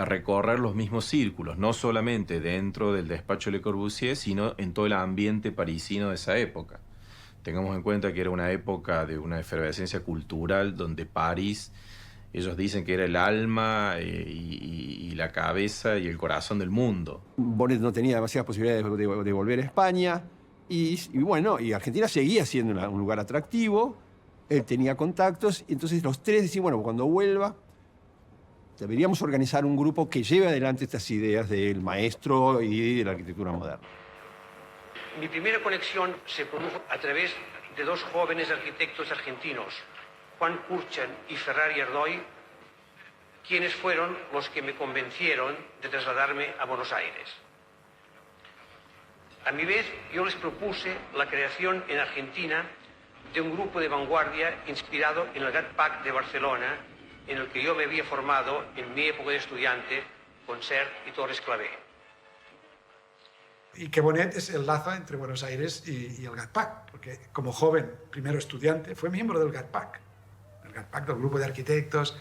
recorrer los mismos círculos, no solamente dentro del despacho Le Corbusier, sino en todo el ambiente parisino de esa época. Tengamos en cuenta que era una época de una efervescencia cultural donde París, ellos dicen que era el alma y la cabeza y el corazón del mundo. Bonet no tenía demasiadas posibilidades de volver a España. Y Argentina seguía siendo un lugar atractivo, él tenía contactos, y entonces los tres decían, bueno, cuando vuelva, deberíamos organizar un grupo que lleve adelante estas ideas del maestro y de la arquitectura moderna. Mi primera conexión se produjo a través de dos jóvenes arquitectos argentinos, Juan Kurchan y Ferrari Ardoy, quienes fueron los que me convencieron de trasladarme a Buenos Aires. A mi vez, yo les propuse la creación en Argentina de un grupo de vanguardia inspirado en el GATPAC de Barcelona, en el que yo me había formado en mi época de estudiante con Sert y Torres Clavé. Y que Bonet es el lazo entre Buenos Aires y el GATPAC, porque como joven, primero estudiante, fue miembro del GATPAC del Grupo de Arquitectos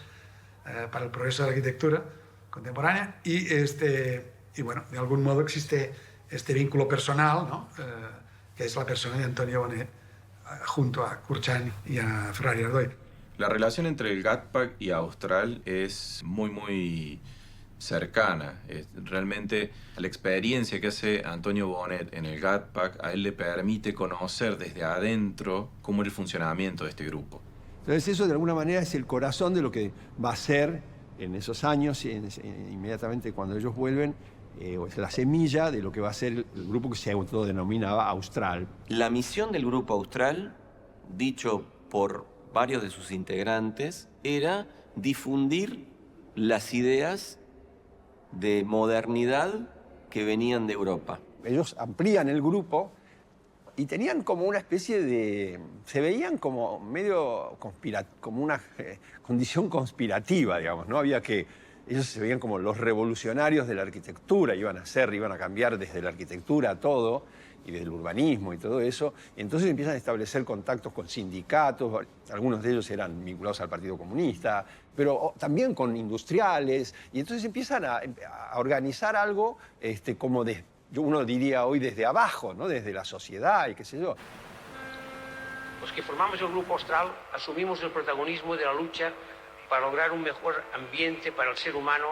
para el Progreso de la Arquitectura Contemporánea, y bueno, de algún modo existe este vínculo personal, ¿no? Que es la persona de Antonio Bonet junto a Kurchan y a Ferrari Ardoy. La relación entre el GATPAC y Austral es muy, muy cercana. Realmente la experiencia que hace Antonio Bonet en el GATPAC a él le permite conocer desde adentro cómo es el funcionamiento de este grupo. Entonces eso de alguna manera es el corazón de lo que va a ser en esos años, inmediatamente cuando ellos vuelven, es la semilla de lo que va a ser el grupo que se autodenominaba Austral. La misión del grupo Austral, dicho por varios de sus integrantes, era difundir las ideas de modernidad que venían de Europa. Ellos amplían el grupo y tenían como una especie de... se veían como medio como una condición conspirativa, digamos, ¿no? Había que... ellos se veían como los revolucionarios de la arquitectura, iban a cambiar desde la arquitectura a todo, y desde el urbanismo y todo eso. Y entonces empiezan a establecer contactos con sindicatos, algunos de ellos eran vinculados al Partido Comunista, pero también con industriales, y entonces empiezan a organizar algo como uno diría hoy desde abajo, ¿no? Desde la sociedad y qué sé yo. Los que formamos el Grupo Austral asumimos el protagonismo de la lucha para lograr un mejor ambiente para el ser humano,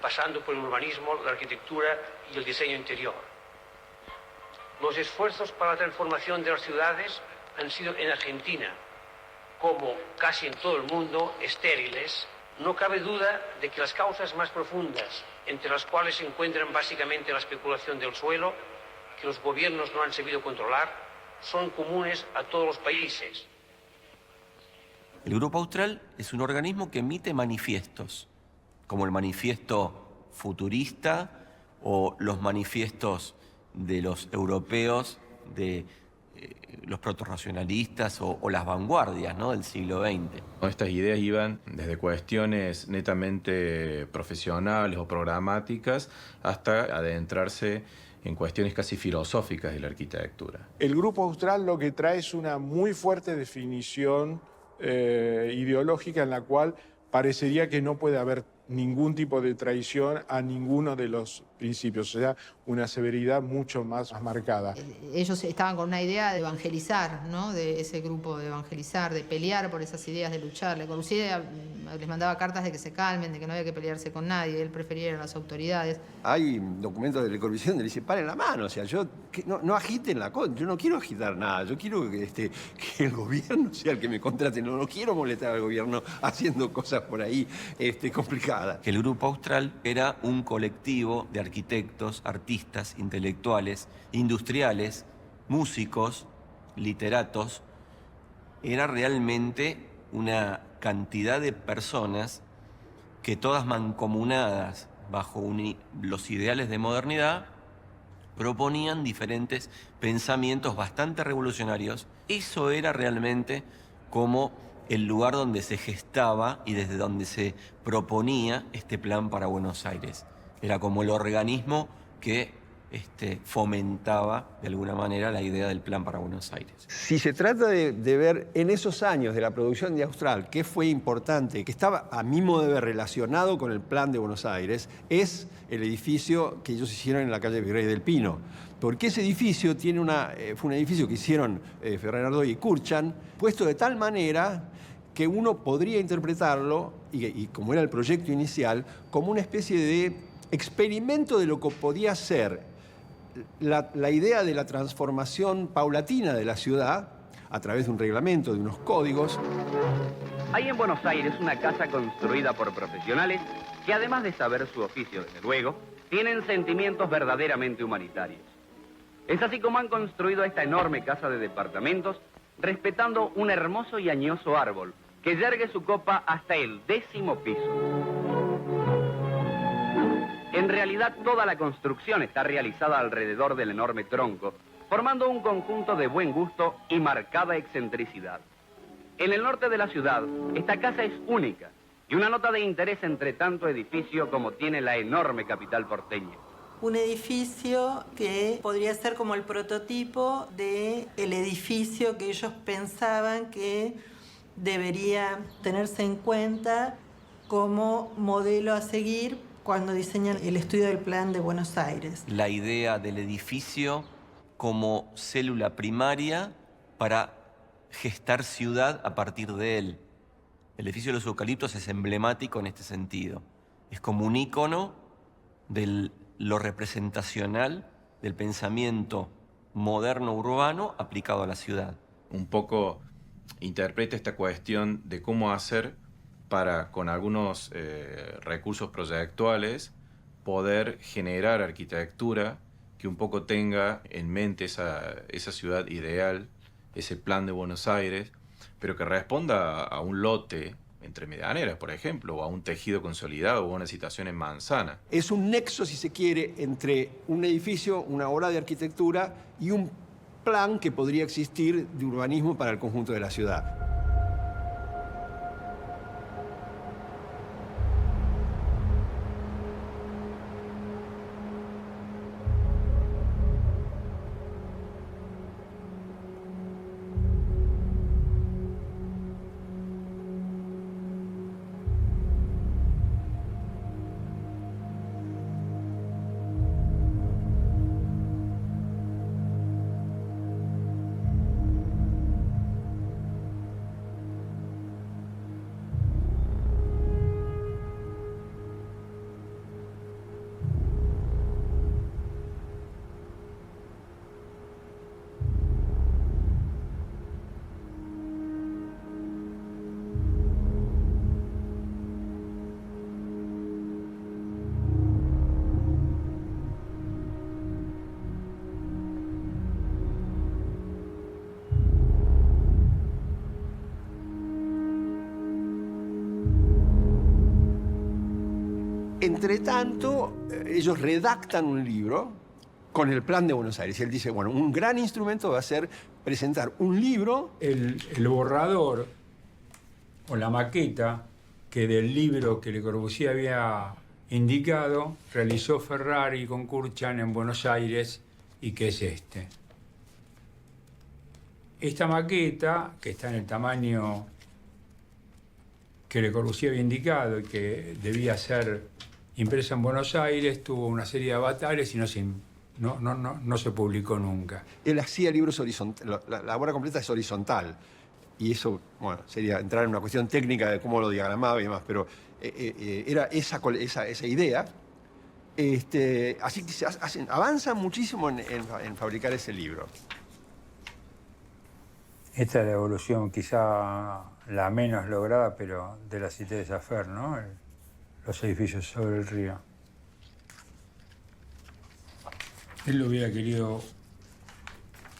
pasando por el urbanismo, la arquitectura y el diseño interior. Los esfuerzos para la transformación de las ciudades han sido en Argentina, como casi en todo el mundo, estériles. No cabe duda de que las causas más profundas, entre las cuales se encuentran básicamente la especulación del suelo, que los gobiernos no han sabido controlar, son comunes a todos los países. El Grupo Austral es un organismo que emite manifiestos, como el manifiesto futurista o los manifiestos de los europeos, de los protorracionalistas o las vanguardias, ¿no?, del siglo XX. Estas ideas iban desde cuestiones netamente profesionales o programáticas hasta adentrarse en cuestiones casi filosóficas de la arquitectura. El Grupo Austral lo que trae es una muy fuerte definición ideológica en la cual parecería que no puede haber ningún tipo de traición a ninguno de los principios, o sea, una severidad mucho más marcada. Ellos estaban con una idea de evangelizar, ¿no? De ese grupo de evangelizar, de pelear por esas ideas, de luchar. Le Corbusier les mandaba cartas de que se calmen, de que no había que pelearse con nadie, él prefería a las autoridades. Hay documentos de Le Corbusier donde le dice, paren la mano, o sea, no agiten la cosa, yo no quiero agitar nada, yo quiero que el gobierno sea el que me contrate, no quiero molestar al gobierno haciendo cosas por ahí complicadas. El Grupo Austral era un colectivo de arquitectos, artistas, intelectuales, industriales, músicos, literatos. Era realmente una cantidad de personas que todas mancomunadas bajo los ideales de modernidad proponían diferentes pensamientos bastante revolucionarios. Eso era realmente como el lugar donde se gestaba y desde donde se proponía este plan para Buenos Aires. Era como el organismo que fomentaba de alguna manera la idea del plan para Buenos Aires. Si se trata de ver en esos años de la producción de Austral qué fue importante, que estaba a mi modo de ver relacionado con el plan de Buenos Aires, es el edificio que ellos hicieron en la calle Virrey del Pino. Porque ese edificio fue un edificio que hicieron Ferrer Ardoy y Kurchan, puesto de tal manera que uno podría interpretarlo, y como era el proyecto inicial, como una especie de experimento de lo que podía ser la idea de la transformación paulatina de la ciudad a través de un reglamento, de unos códigos. Hay en Buenos Aires una casa construida por profesionales que, además de saber su oficio, desde luego, tienen sentimientos verdaderamente humanitarios. Es así como han construido esta enorme casa de departamentos, respetando un hermoso y añoso árbol que yergue su copa hasta el 10º piso. En realidad, toda la construcción está realizada alrededor del enorme tronco, formando un conjunto de buen gusto y marcada excentricidad. En el norte de la ciudad, esta casa es única y una nota de interés entre tanto edificio como tiene la enorme capital porteña. Un edificio que podría ser como el prototipo del edificio que ellos pensaban que debería tenerse en cuenta como modelo a seguir cuando diseñan el estudio del plan de Buenos Aires. La idea del edificio como célula primaria para gestar ciudad a partir de él. El edificio de los eucaliptos es emblemático en este sentido. Es como un ícono de lo representacional del pensamiento moderno urbano aplicado a la ciudad. Un poco interpreta esta cuestión de cómo hacer para, con algunos recursos proyectuales, poder generar arquitectura que un poco tenga en mente esa ciudad ideal, ese plan de Buenos Aires, pero que responda a un lote entre medianeras, por ejemplo, o a un tejido consolidado o a una situación en manzana. Es un nexo, si se quiere, entre un edificio, una obra de arquitectura y un plan que podría existir de urbanismo para el conjunto de la ciudad. Entre tanto, ellos redactan un libro con el plan de Buenos Aires. Y él dice, bueno, un gran instrumento va a ser presentar un libro. El borrador o la maqueta que del libro que Le Corbusier había indicado realizó Ferrari con Kurchan en Buenos Aires y que es este. Esta maqueta, que está en el tamaño que Le Corbusier había indicado y que debía ser impresa en Buenos Aires, tuvo una serie de avatares y no se publicó nunca. Él hacía libros horizontales, la obra completa es horizontal. Y eso, bueno, sería entrar en una cuestión técnica de cómo lo diagramaba y demás, pero era esa idea. Así que avanza muchísimo en fabricar ese libro. Esta es la evolución quizá la menos lograda, pero de la Cité des Affaires, ¿no? Los edificios sobre el río. Él lo hubiera querido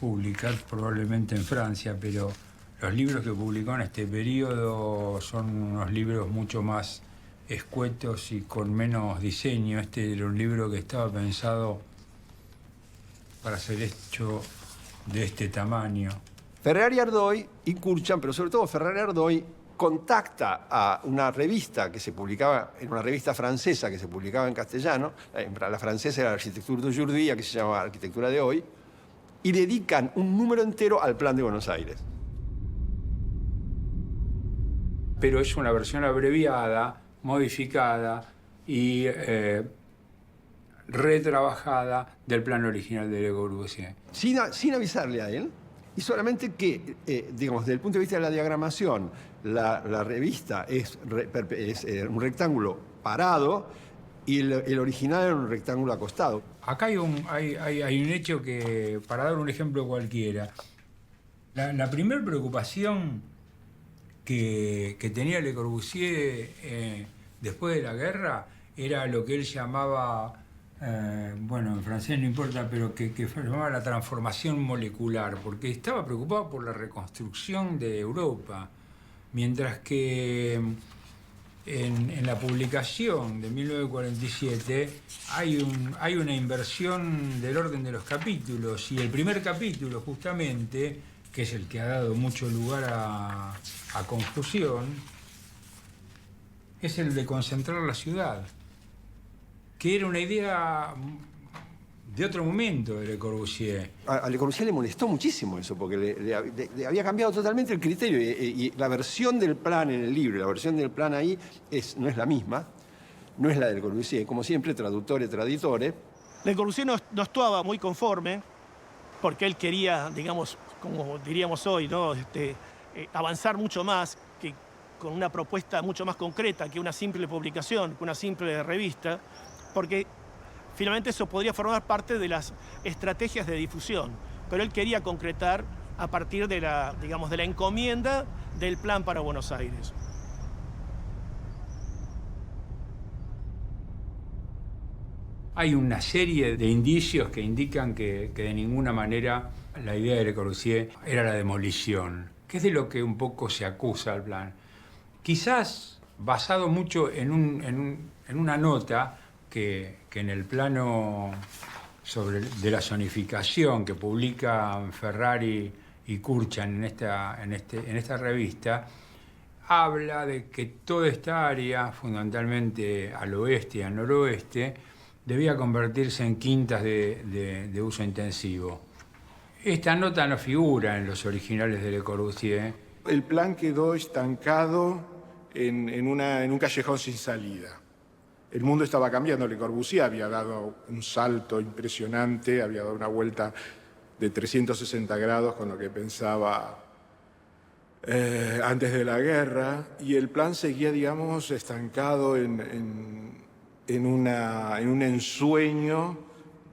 publicar probablemente en Francia, pero los libros que publicó en este periodo son unos libros mucho más escuetos y con menos diseño. Este era un libro que estaba pensado para ser hecho de este tamaño. Ferrari Ardoy y Kurchan, pero sobre todo Ferrari Ardoy, contacta a una revista que se publicaba, en una revista francesa que se publicaba en castellano, la francesa era Architecture d'aujourd'hui, que se llama Arquitectura de Hoy, y dedican un número entero al Plan de Buenos Aires. Pero es una versión abreviada, modificada y retrabajada del plan original de Le Corbusier. Sin avisarle a él, y solamente que, digamos, desde el punto de vista de la diagramación, la revista es un rectángulo parado y el original era un rectángulo acostado. Acá hay un hecho que, para dar un ejemplo cualquiera, la primera preocupación que tenía Le Corbusier después de la guerra era lo que él llamaba, bueno, en francés no importa, pero que llamaba la transformación molecular, porque estaba preocupado por la reconstrucción de Europa, mientras que en la publicación de 1947 hay una inversión del orden de los capítulos, y el primer capítulo justamente, que es el que ha dado mucho lugar a confusión, es el de concentrar la ciudad, que era una idea de otro momento de Le Corbusier. A Le Corbusier le molestó muchísimo eso, porque le había cambiado totalmente el criterio y la versión del plan en el libro, la versión del plan ahí no es la misma, no es la de Le Corbusier, como siempre, traductore, traditore. Le Corbusier no estaba muy conforme, porque él quería, digamos, como diríamos hoy, ¿no? Avanzar mucho más, que con una propuesta mucho más concreta que una simple publicación, que una simple revista, porque finalmente eso podría formar parte de las estrategias de difusión, pero él quería concretar a partir de la encomienda del plan para Buenos Aires. Hay una serie de indicios que indican que de ninguna manera la idea de Le Corbusier era la demolición, que es de lo que un poco se acusa al plan. quizás basado mucho en una nota que en el plano de la zonificación que publican Ferrari y Kurchan en esta revista, habla de que toda esta área, fundamentalmente al oeste y al noroeste, debía convertirse en quintas de uso intensivo. Esta nota no figura en los originales de Le Corbusier. El plan quedó estancado en un callejón sin salida. El mundo estaba cambiando. Le Corbusier había dado un salto impresionante, había dado una vuelta de 360 grados con lo que pensaba antes de la guerra, y el plan seguía, digamos, estancado en un ensueño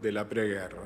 de la preguerra.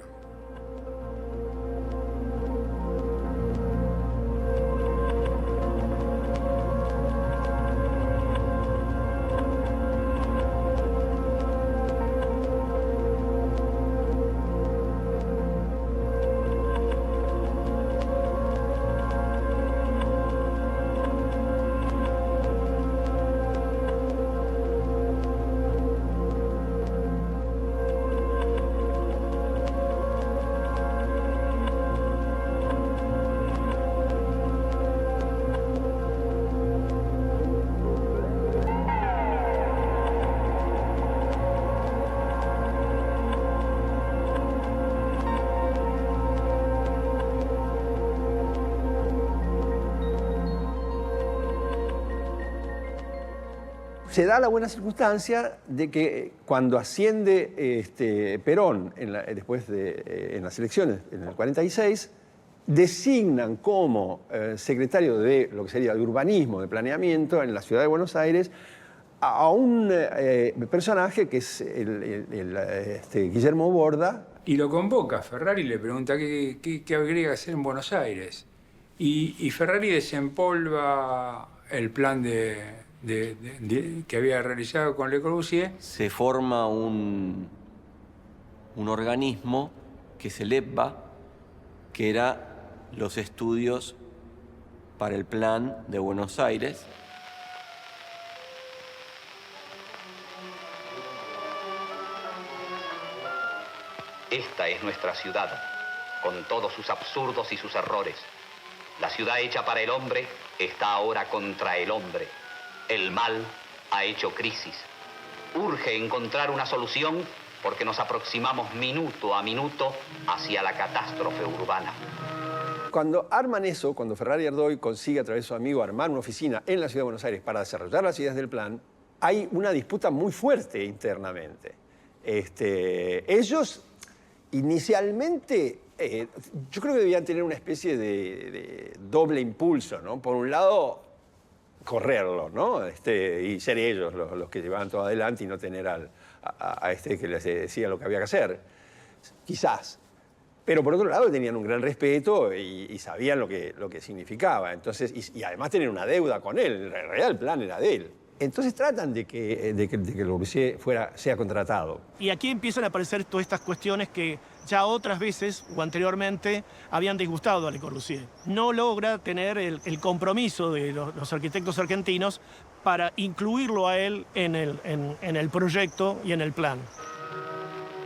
Se da la buena circunstancia de que cuando asciende Perón en las elecciones en el 46, designan como secretario de lo que sería de urbanismo, de planeamiento en la ciudad de Buenos Aires a un personaje que es Guillermo Borda. Y lo convoca, Ferrari le pregunta qué habría que hacer en Buenos Aires. Y Ferrari desempolva el plan que había realizado con Le Corbusier. Se forma un organismo que es el EPBA, que era los estudios para el plan de Buenos Aires. Esta es nuestra ciudad, con todos sus absurdos y sus errores. La ciudad hecha para el hombre está ahora contra el hombre. El mal ha hecho crisis. Urge encontrar una solución porque nos aproximamos minuto a minuto hacia la catástrofe urbana. Cuando arman eso, cuando Ferrari Ardoy consigue a través de su amigo armar una oficina en la ciudad de Buenos Aires para desarrollar las ideas del plan, hay una disputa muy fuerte internamente. Ellos inicialmente, yo creo que debían tener una especie de doble impulso, ¿no? Por un lado, correrlo, ¿no? Y ser ellos los que llevaban todo adelante y no tener a que les decía lo que había que hacer. Quizás. Pero por otro lado tenían un gran respeto y sabían lo que significaba. Entonces, y además tenían una deuda con él. En realidad el plan era de él. Entonces tratan de que Le Corbusier sea contratado. Y aquí empiezan a aparecer todas estas cuestiones que ya otras veces o anteriormente habían disgustado a Le Corbusier. No logra tener el compromiso de los arquitectos argentinos para incluirlo a él en el proyecto y en el plan.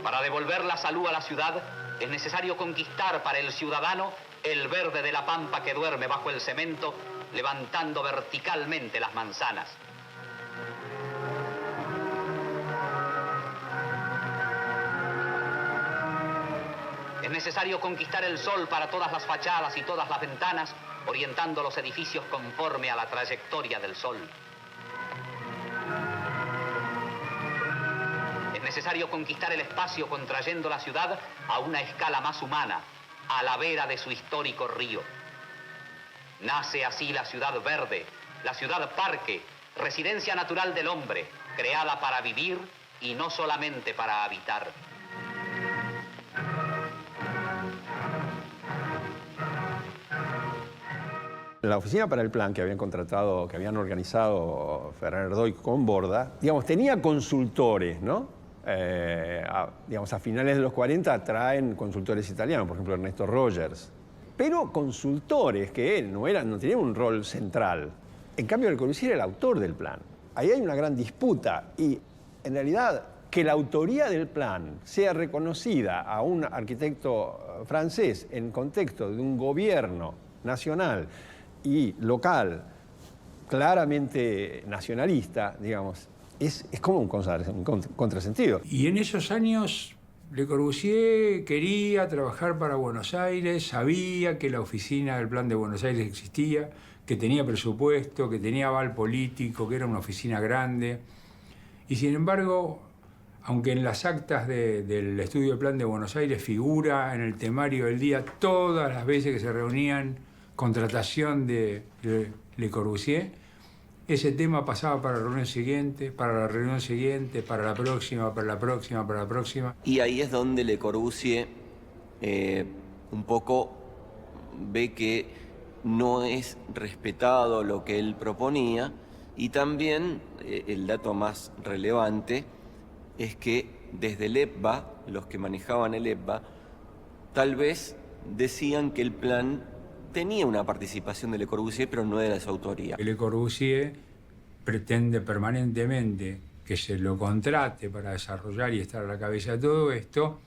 Para devolver la salud a la ciudad, es necesario conquistar para el ciudadano el verde de la pampa que duerme bajo el cemento, levantando verticalmente las manzanas. Es necesario conquistar el sol para todas las fachadas y todas las ventanas, orientando los edificios conforme a la trayectoria del sol. Es necesario conquistar el espacio contrayendo la ciudad a una escala más humana, a la vera de su histórico río. Nace así la ciudad verde, la ciudad parque, residencia natural del hombre, creada para vivir y no solamente para habitar. La oficina para el plan que habían contratado, que habían organizado Ferrari Ardoy con Borda, digamos, tenía consultores, ¿no? A finales de los 40 traen consultores italianos, por ejemplo Ernesto Rogers, pero consultores que no tenían un rol central. En cambio, Le Corbusier era el autor del plan. Ahí hay una gran disputa y, en realidad, que la autoría del plan sea reconocida a un arquitecto francés en contexto de un gobierno nacional y local claramente nacionalista, digamos, es como un contrasentido. Y en esos años Le Corbusier quería trabajar para Buenos Aires, sabía que la oficina del Plan de Buenos Aires existía, que tenía presupuesto, que tenía aval político, que era una oficina grande. Y sin embargo, aunque en las actas del estudio del Plan de Buenos Aires figura en el temario del día todas las veces que se reunían contratación de Le Corbusier, ese tema pasaba para la reunión siguiente, para la reunión siguiente, para la próxima, para la próxima, para la próxima. Y ahí es donde Le Corbusier un poco ve que no es respetado lo que él proponía, y también el dato más relevante es que desde el EPBA, los que manejaban el EPBA, tal vez decían que el plan tenía una participación de Le Corbusier, pero no era de su autoría. Le Corbusier pretende permanentemente que se lo contrate para desarrollar y estar a la cabeza de todo esto,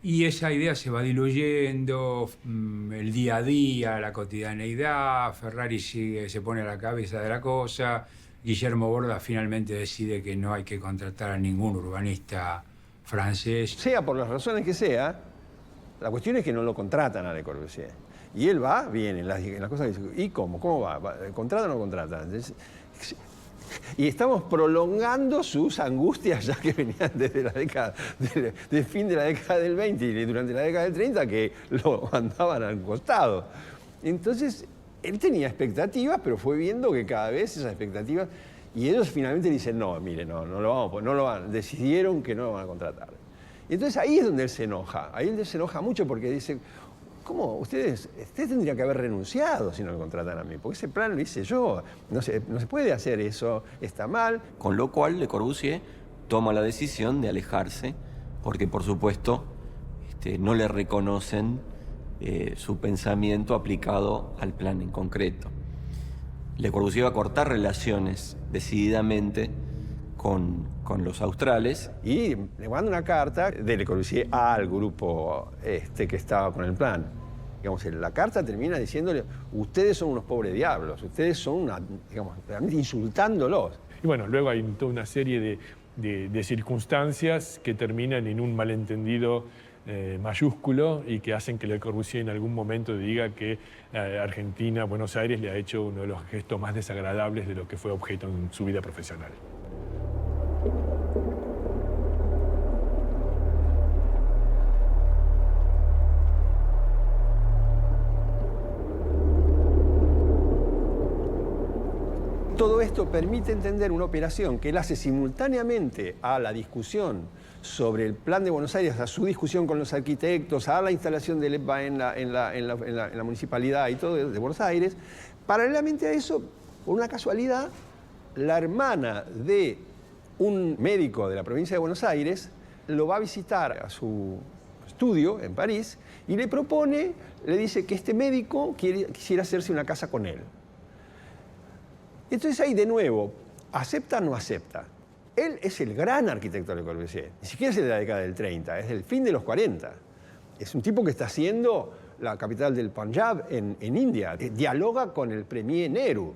y esa idea se va diluyendo, el día a día, la cotidianeidad, Ferrari se pone a la cabeza de la cosa, Guillermo Borda finalmente decide que no hay que contratar a ningún urbanista francés. Sea por las razones que sea, la cuestión es que no lo contratan a Le Corbusier. Y él va, viene, en las cosas que dice, ¿y cómo? ¿Cómo va? ¿Contratan o no contratan? Y estamos prolongando sus angustias ya que venían desde la década, del fin de la década del 20 y durante la década del 30, que lo mandaban al costado. Entonces, él tenía expectativas, pero fue viendo que cada vez esas expectativas... Y ellos finalmente dicen, no, mire, no lo van, decidieron que no lo van a contratar. Y entonces ahí es donde él se enoja. Ahí él se enoja mucho porque dice, ¿cómo? Ustedes tendrían que haber renunciado si no me contratan a mí, porque ese plan lo hice yo. No se puede hacer eso, está mal. Con lo cual, Le Corbusier toma la decisión de alejarse, porque, por supuesto, no le reconocen su pensamiento aplicado al plan en concreto. Le Corbusier va a cortar relaciones decididamente con los australes. Y le manda una carta de Le Corbusier al grupo que estaba con el plan. Digamos, la carta termina diciéndole, ustedes son unos pobres diablos, ustedes son realmente insultándolos. Y bueno, luego hay toda una serie de circunstancias que terminan en un malentendido mayúsculo y que hacen que Le Corbusier en algún momento diga que Argentina, Buenos Aires, le ha hecho uno de los gestos más desagradables de lo que fue objeto en su vida profesional. Todo esto permite entender una operación que él hace simultáneamente a la discusión sobre el plan de Buenos Aires, a su discusión con los arquitectos, a la instalación del EPBA en la municipalidad y todo de Buenos Aires. Paralelamente a eso, por una casualidad, la hermana de un médico de la provincia de Buenos Aires lo va a visitar a su estudio en París y le dice que este médico quisiera hacerse una casa con él. Entonces ahí de nuevo, ¿acepta o no acepta? Él es el gran arquitecto de Le Corbusier, ni siquiera es de la década del 30, es del fin de los 40. Es un tipo que está haciendo la capital del Punjab en India, dialoga con el premier Nehru.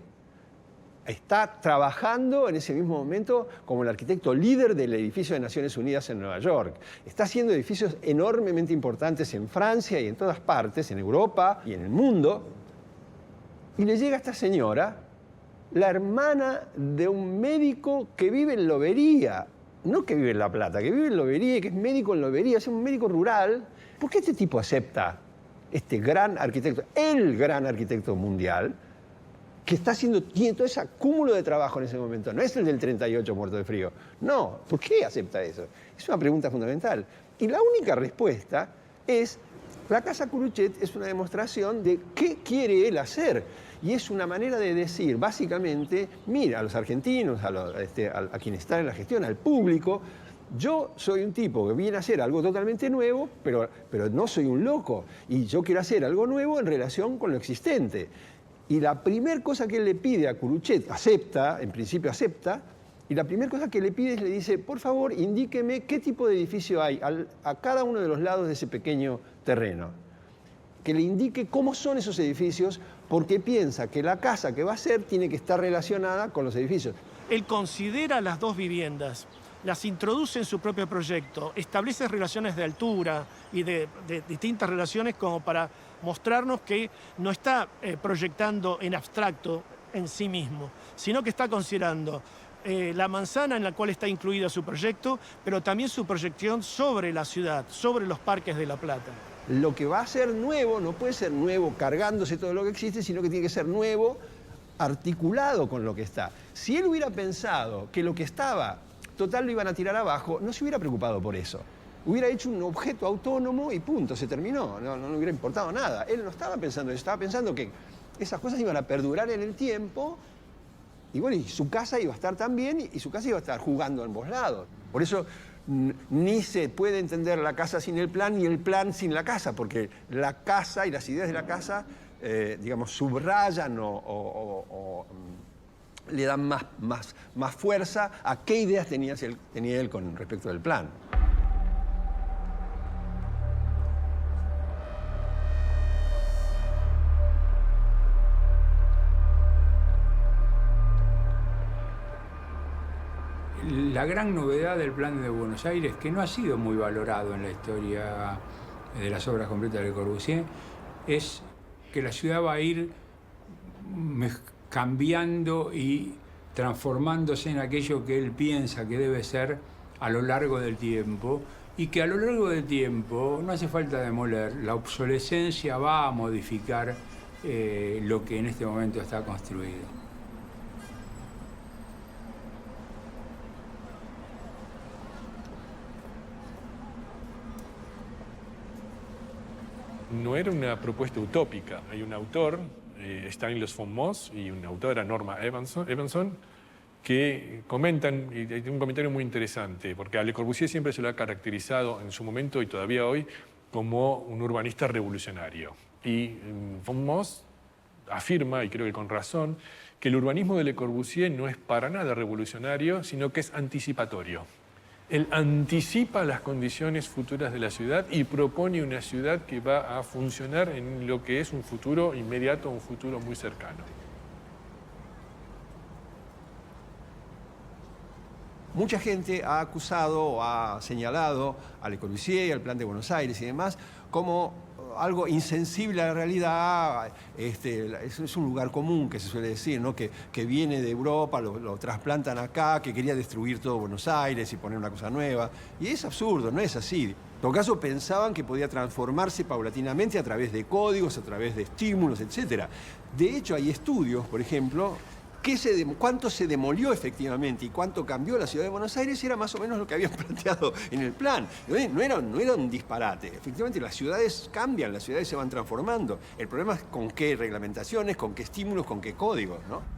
Está trabajando en ese mismo momento como el arquitecto líder del edificio de Naciones Unidas en Nueva York. Está haciendo edificios enormemente importantes en Francia y en todas partes, en Europa y en el mundo. Y le llega esta señora, la hermana de un médico que vive en Lobería, no que vive en La Plata, que vive en Lobería y que es médico en Lobería, es un médico rural. ¿Por qué este tipo acepta este gran arquitecto, el gran arquitecto mundial, que tiene todo ese acúmulo de trabajo en ese momento? No es el del 38 muerto de frío. No, ¿por qué acepta eso? Es una pregunta fundamental. Y la única respuesta es, la Casa Curuchet es una demostración de qué quiere él hacer. Y es una manera de decir, básicamente, mira, a los argentinos, a quienes están en la gestión, al público, yo soy un tipo que viene a hacer algo totalmente nuevo, pero no soy un loco. Y yo quiero hacer algo nuevo en relación con lo existente. Y la primera cosa que él le pide a Curuchet, acepta, en principio acepta, y la primera cosa que le pide es, le dice, por favor, indíqueme qué tipo de edificio hay a cada uno de los lados de ese pequeño terreno. Que le indique cómo son esos edificios, porque piensa que la casa que va a hacer tiene que estar relacionada con los edificios. Él considera las dos viviendas, las introduce en su propio proyecto, establece relaciones de altura y de distintas relaciones como para mostrarnos que no está proyectando en abstracto en sí mismo, sino que está considerando la manzana en la cual está incluida su proyecto, pero también su proyección sobre la ciudad, sobre los parques de La Plata. Lo que va a ser nuevo no puede ser nuevo cargándose todo lo que existe, sino que tiene que ser nuevo articulado con lo que está. Si él hubiera pensado que lo que estaba, total lo iban a tirar abajo, no se hubiera preocupado por eso. Hubiera hecho un objeto autónomo y punto, se terminó, no le hubiera importado nada. Él no estaba pensando eso, estaba pensando que esas cosas iban a perdurar en el tiempo y bueno, y su casa iba a estar también y su casa iba a estar jugando en ambos lados. Por eso ni se puede entender la casa sin el plan ni el plan sin la casa, porque la casa y las ideas de la casa, digamos, subrayan o le dan más fuerza a qué ideas tenía él con respecto del plan. La gran novedad del Plan de Buenos Aires, que no ha sido muy valorado en la historia de las obras completas de Le Corbusier, es que la ciudad va a ir cambiando y transformándose en aquello que él piensa que debe ser a lo largo del tiempo, y que a lo largo del tiempo no hace falta demoler, la obsolescencia va a modificar lo que en este momento está construido. No era una propuesta utópica. Hay un autor, Stanislas von Moos, y una autora, Norma Evanson, que comentan, y tiene un comentario muy interesante, porque a Le Corbusier siempre se lo ha caracterizado en su momento y todavía hoy como un urbanista revolucionario. Y von Moos afirma, y creo que con razón, que el urbanismo de Le Corbusier no es para nada revolucionario, sino que es anticipatorio. Él anticipa las condiciones futuras de la ciudad y propone una ciudad que va a funcionar en lo que es un futuro inmediato, un futuro muy cercano. Mucha gente ha acusado o ha señalado a Le Corbusier y al Plan de Buenos Aires y demás como algo insensible a la realidad. Es un lugar común, que se suele decir, ¿no? que viene de Europa, lo trasplantan acá, que quería destruir todo Buenos Aires y poner una cosa nueva. Y es absurdo, no es así. En todo caso, pensaban que podía transformarse paulatinamente a través de códigos, a través de estímulos, etc. De hecho, hay estudios, por ejemplo, cuánto se demolió efectivamente y cuánto cambió la ciudad de Buenos Aires era más o menos lo que habían planteado en el plan. No era un disparate. Efectivamente, las ciudades cambian, las ciudades se van transformando. El problema es con qué reglamentaciones, con qué estímulos, con qué códigos, ¿no?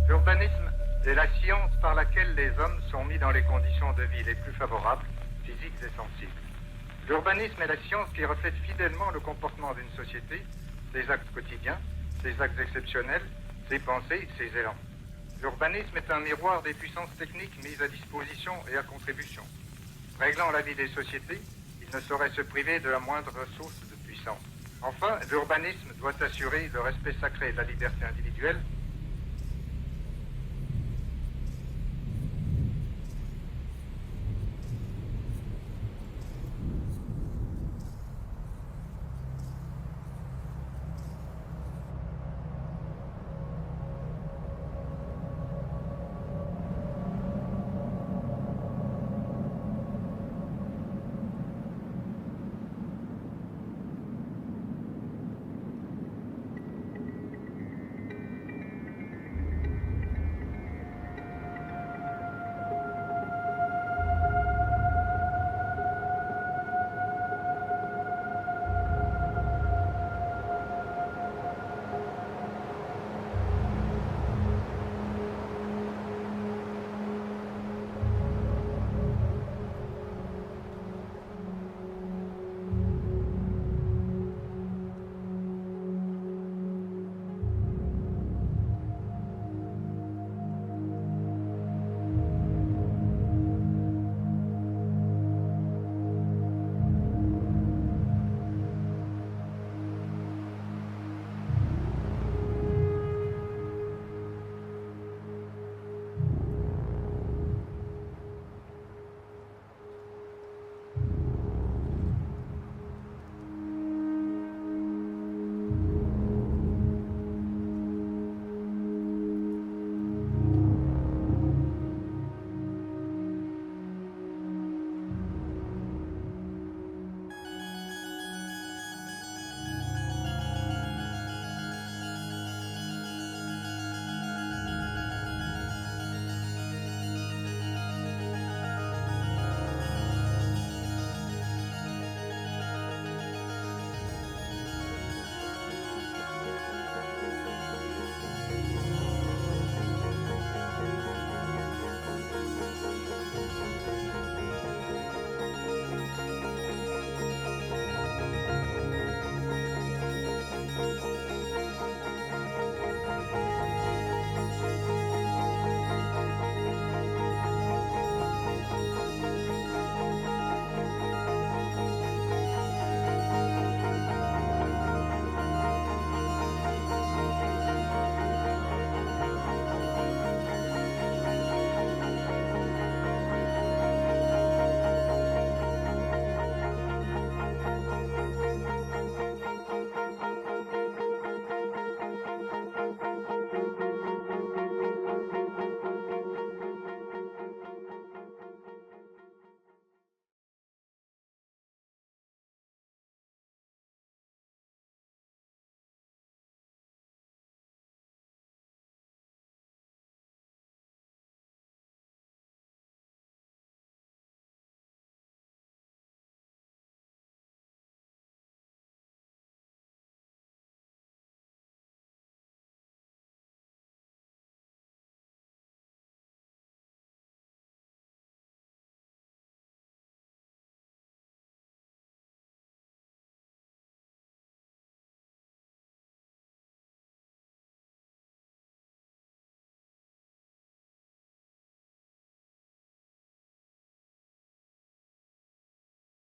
L'urbanisme est la science par laquelle les hommes sont mis dans les conditions de vie les plus favorables, physiques et sensibles. L'urbanisme est la science qui reflète fidèlement le comportement d'une société, ses actes quotidiens, ses actes exceptionnels, ses pensées, ses élans. L'urbanisme est un miroir des puissances techniques mises à disposition et à contribution. Réglant la vie des sociétés, il ne saurait se priver de la moindre source de puissance. Enfin, l'urbanisme doit assurer le respect sacré de la liberté individuelle